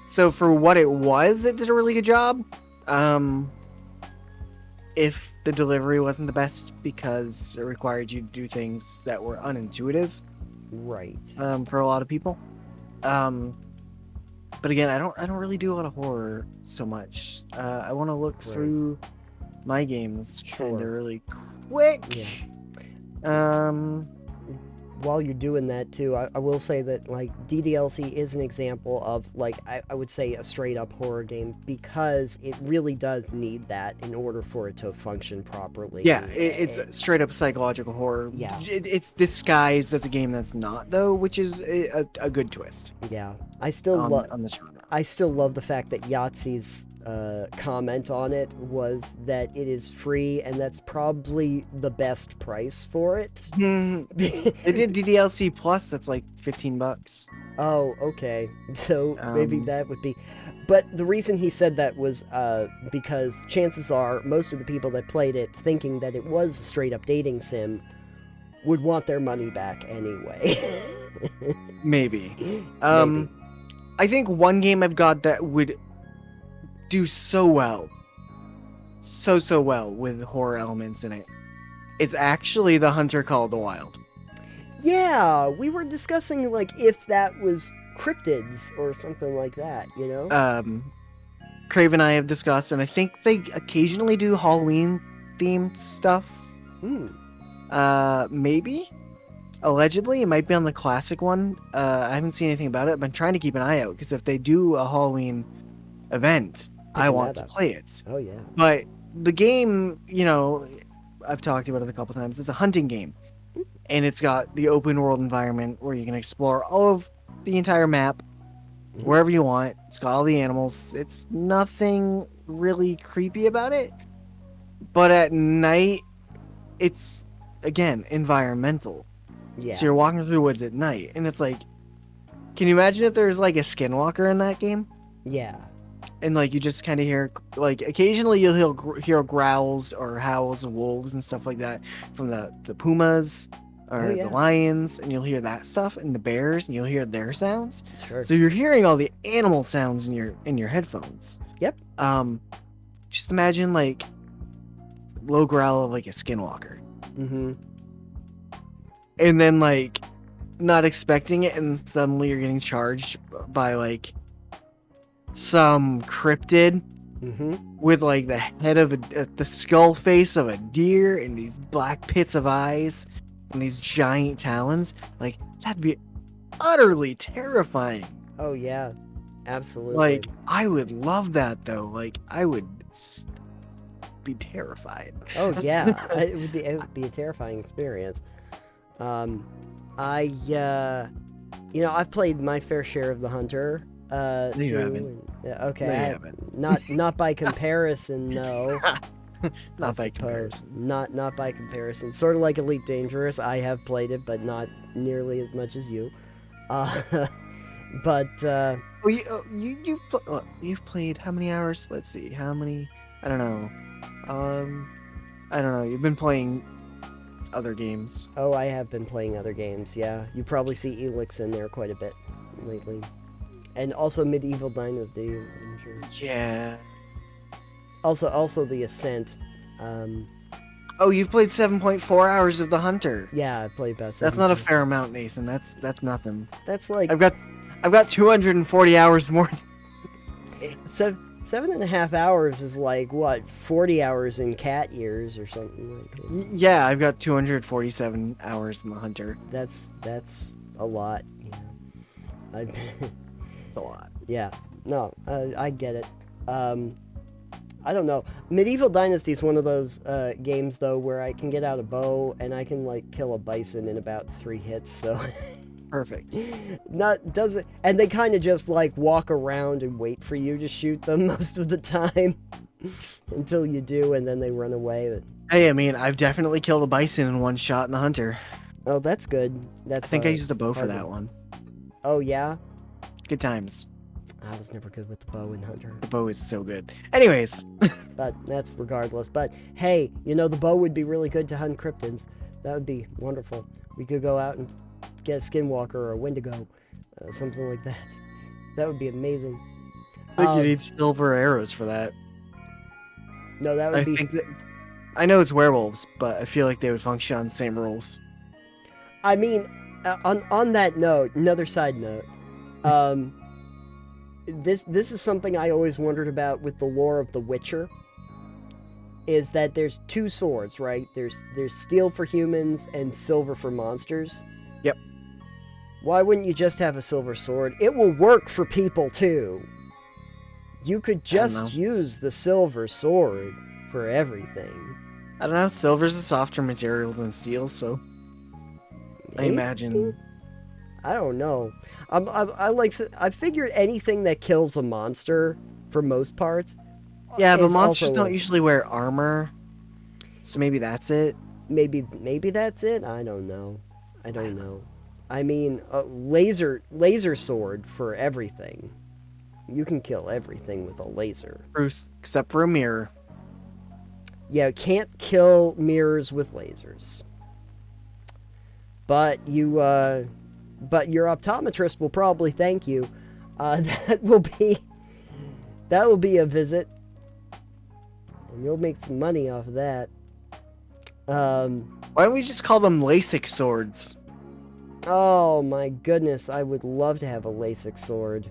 So for what it was, it did a really good job. If the delivery wasn't the best because it required you to do things that were unintuitive, Right. for a lot of people. But again, I don't really do a lot of horror so much. I want to look Right. through my games kind of Sure. really quick. Yeah. While you're doing that too, I will say that like DDLC is an example of like I would say a straight up horror game because it really does need that in order for it to function properly. Yeah, it's straight up psychological horror. Yeah. It's disguised as a game that's not, though, which is a good twist Yeah, I still on, love on the genre. I still love the fact that Yahtzee's comment on it was that it is free, and that's probably the best price for it. They did DDLC Plus, that's like $15. Oh, okay. So maybe Um, that would be. But the reason he said that was because chances are most of the people that played it, thinking that it was a straight up dating sim, would want their money back anyway. Maybe. Maybe. I think one game I've got that would do so well with horror elements in it is actually theHunter Call of the Wild. Yeah, we were discussing like if that was cryptids or something like that, you know? Crave and I have discussed, and I think they occasionally do Halloween themed stuff. Maybe? Allegedly, it might be on the classic one. I haven't seen anything about it. I've been trying to keep an eye out, because if they do a Halloween event, I Picking want that to up. play it. Oh yeah. But the game, you know, I've talked about it a couple times. It's a hunting game. And it's got the open world environment where you can explore all of the entire map wherever you want. It's got all the animals. It's nothing really creepy about it. But at night, it's, again, environmental. Yeah. So you're walking through the woods at night, and it's like, can you imagine if there's like a skinwalker in that game? Yeah. And like you just kind of hear, like, occasionally you'll hear growls or howls of wolves and stuff like that from the pumas or Oh, yeah. the lions, and you'll hear that stuff, and the bears, and you'll hear their sounds. Sure. So you're hearing all the animal sounds in your headphones. Yep. Just imagine like low growl of like a skinwalker, Mm-hmm. and then like not expecting it, and suddenly you're getting charged by like some cryptid Mm-hmm. with like the head of the skull face of a deer and these black pits of eyes and these giant talons. Like, that'd be utterly terrifying. Oh yeah. Absolutely. Like, I would love that though. Like, I would be terrified. Oh yeah. it would be a terrifying experience. I've played my fair share of the Hunter. No, you too, haven't. and- okay. No, you I- haven't. Not by comparison, no. Not I by suppose. comparison. Not by comparison. Sort of like Elite Dangerous. I have played it, but not nearly as much as you. But Well, you've played how many hours? Let's see. How many? I don't know. I don't know. You've been playing other games. oh, I have been playing other games. Yeah, you probably see Elix in there quite a bit lately, and also Medieval Dynasty. I'm sure. Yeah. Also the Ascent. Oh, you've played 7.4 hours of the Hunter. Yeah, I played best. That's not a fair amount, Nathan. That's nothing. That's like I've got 240 hours more. 7.5 hours is like what 40 hours in cat years or something like that. Yeah, I've got 247 hours in the Hunter. That's a lot. Yeah. It's a lot. Yeah. No, I get it. I don't know. Medieval Dynasty is one of those games though where I can get out a bow and I can like kill a bison in about 3 hits. So Perfect. not doesn't, and they kind of just like walk around and wait for you to shoot them most of the time until you do, and then they run away. Hey, I mean, I've definitely killed a bison in one shot in the Hunter. Oh, that's good. I think I used a bow for that one. Oh yeah. Good times. I was never good with the bow in Hunter. The bow is so good. Anyways. But that's regardless. But hey, you know, the bow would be really good to hunt cryptids. That would be wonderful. We could go out and get a skinwalker or a wendigo, something like that. That would be amazing. I think you need silver arrows for that. No, that would be... I know it's werewolves, but I feel like they would function on the same rules. I mean, on that note, another side note, this is something I always wondered about with the lore of The Witcher, is that there's 2 swords, right? There's steel for humans and silver for monsters. Yep. Why wouldn't you just have a silver sword? It will work for people too. You could just use the silver sword for everything. I don't know. Silver's a softer material than steel, so maybe? I imagine. I don't know. I figured anything that kills a monster, for most parts. Yeah, but monsters don't usually wear armor, so maybe that's it. Maybe that's it. I don't know. I don't know. I mean, a laser sword for everything. You can kill everything with a laser. Truth, except for a mirror. Yeah, can't kill mirrors with lasers. But your optometrist will probably thank you. That will be a visit, and you'll make some money off of that. Why don't we just call them LASIK swords? Oh my goodness, I would love to have a LASIK sword.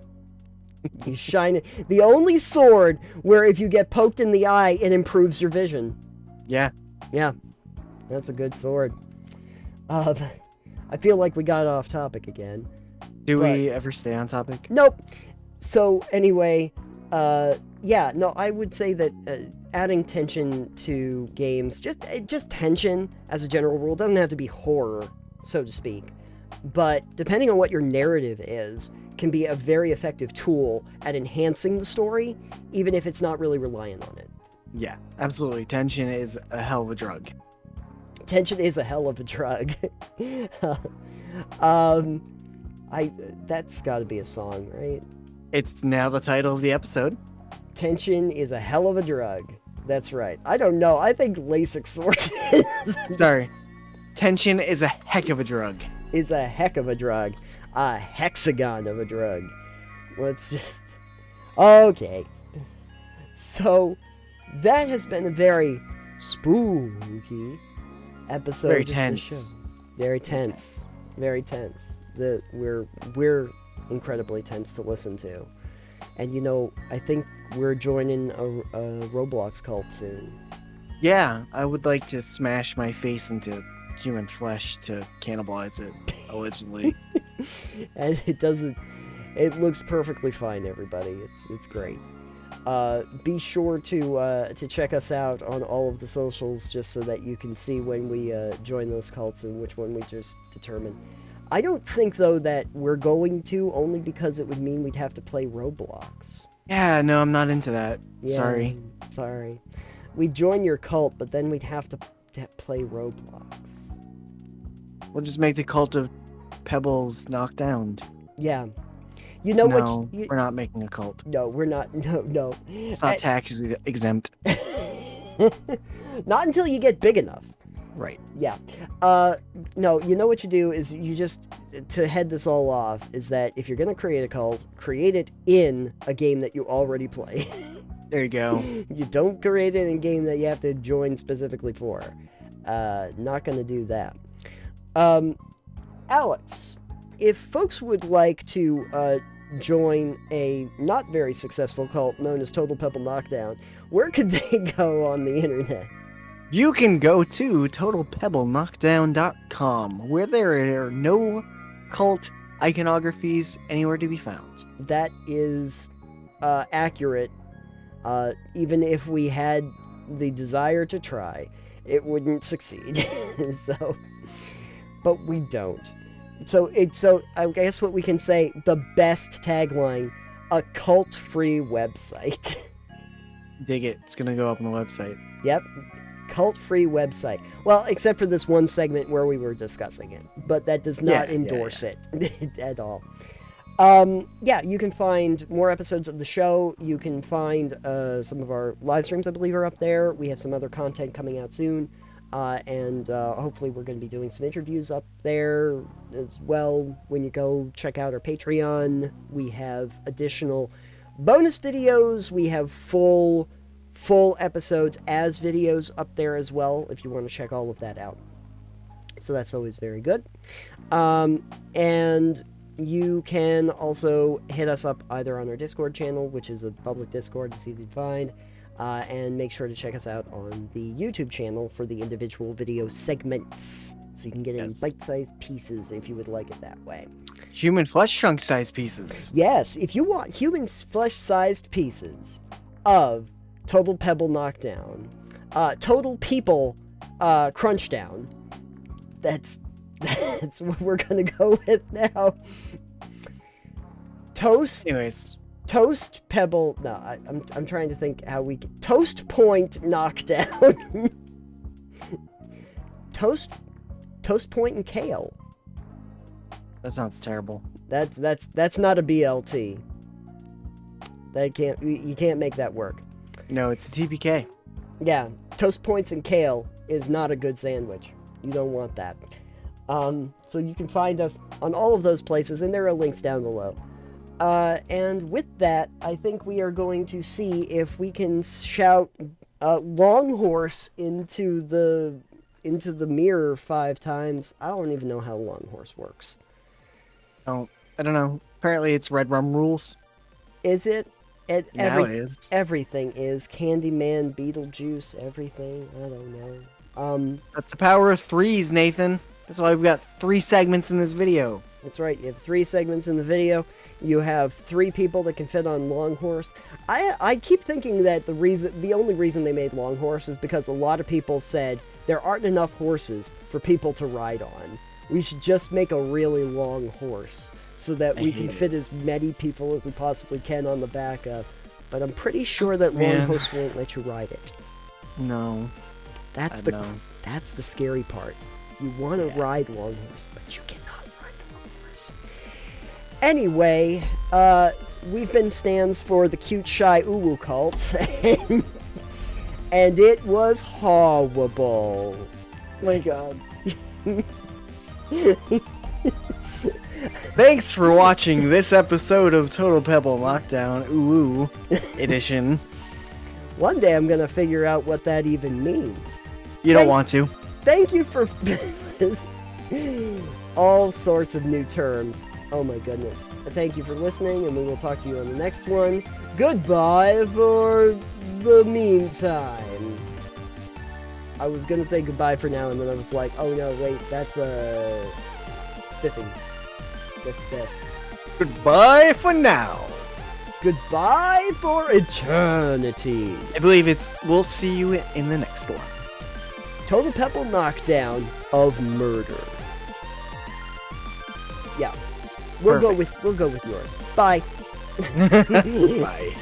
You shine it. The only sword where if you get poked in the eye, it improves your vision. Yeah. Yeah. That's a good sword. I feel like we got off topic again. Do we ever stay on topic? Nope. So anyway, yeah, no, I would say that adding tension to games, just tension as a general rule, doesn't have to be horror, so to speak. But depending on what your narrative is, can be a very effective tool at enhancing the story, even if it's not really reliant on it. Yeah, absolutely. Tension is a hell of a drug. Tension is a hell of a drug. That's got to be a song, right? It's now the title of the episode. Tension is a hell of a drug. That's right. I don't know. I think LASIK swords Sorry. Tension is a heck of a drug. Is a heck of a drug. A hexagon of a drug. Let's just... Okay. So, that has been a very spooky episode. Very of tense. The show. Very tense. Very tense. We're incredibly tense to listen to. And you know, I think we're joining a Roblox cult soon. Yeah, I would like to smash my face into human flesh to cannibalize it, allegedly. And it looks perfectly fine, everybody. It's great. Be sure to check us out on all of the socials just so that you can see when we join those cults and which one we just determined. I don't think, though, that we're going to, only because it would mean we'd have to play Roblox. Yeah, no, I'm not into that. Yeah, sorry. We'd join your cult, but then we'd have to play Roblox. We'll just make the cult of Pebbles Knockdown. Yeah. You know no, we're not making a cult. No, we're not. No. It's not tax exempt. Not until you get big enough. Right. Yeah. No, you know what you do is you just, to head this all off, is that if you're going to create a cult, create it in a game that you already play. There you go. You don't create it in a game that you have to join specifically for. Not going to do that. Alex, if folks would like to join a not very successful cult known as Total Pebble Knockdown, where could they go on the internet? You can go to totalpebbleknockdown.com, where there are no cult iconographies anywhere to be found. That is accurate. Even if we had the desire to try, it wouldn't succeed. So, but we don't. So I guess what we can say, the best tagline, a cult-free website. Dig it. It's going to go up on the website. Yep. Cult-free website. Well, except for this one segment where we were discussing it, but that does not endorse it at all. Yeah, you can find more episodes of the show. You can find some of our live streams, I believe, are up there. We have some other content coming out soon. And hopefully we're going to be doing some interviews up there as well. When you go check out our Patreon, we have additional bonus videos. We have full episodes as videos up there as well, if you want to check all of that out. So that's always very good. And you can also hit us up either on our Discord channel, which is a public Discord, it's easy to find, and make sure to check us out on the YouTube channel for the individual video segments, so you can get in bite-sized pieces if you would like it that way. Human flesh chunk-sized pieces. Yes, if you want human flesh-sized pieces of Total Pebble Knockdown, Total People Crunchdown, that's what we're gonna go with now. Toast Pebble. No, I'm trying to think how we can, Toast Point Knockdown. Toast Point and Kale. That sounds terrible. That's not a BLT. You can't make that work. No, it's a TPK. Yeah, Toast Points and Kale is not a good sandwich. You don't want that. So you can find us on all of those places, and there are links down below. And with that, I think we are going to see if we can shout Long Horse into the mirror 5 times. I don't even know how Long Horse works. Oh, I don't know. Apparently it's Red Rum rules. Is it? Now it is. Everything is. Candyman, Beetlejuice, everything. I don't know. That's the power of 3s, Nathan. That's why we've got 3 segments in this video. That's right. You have 3 segments in the video. You have 3 people that can fit on Long Horse. I keep thinking that the only reason they made Long Horse is because a lot of people said there aren't enough horses for people to ride on. We should just make a really long horse so that we can fit as many people as we possibly can on the back of. But I'm pretty sure that Long Horse won't let you ride it. No. That's the scary part. You want to ride Long Horse, but you cannot ride Long Horse. Anyway, we've been stands for the Cute Shy Uwu Cult, and it was horrible. My God. Thanks for watching this episode of Total Pebble Knockdown Ooh Edition. One day I'm gonna figure out what that even means. You don't want to. Thank you for all sorts of new terms. Oh my goodness. Thank you for listening, and we will talk to you on the next one. Goodbye for the meantime. I was gonna say goodbye for now, and then I was like, oh no, wait, that's spiffing. That's spiff. Goodbye for now. Goodbye for eternity. I believe we'll see you in the next one. Total Pebble Knockdown of murder. Yeah. We'll go with yours. Bye. Bye.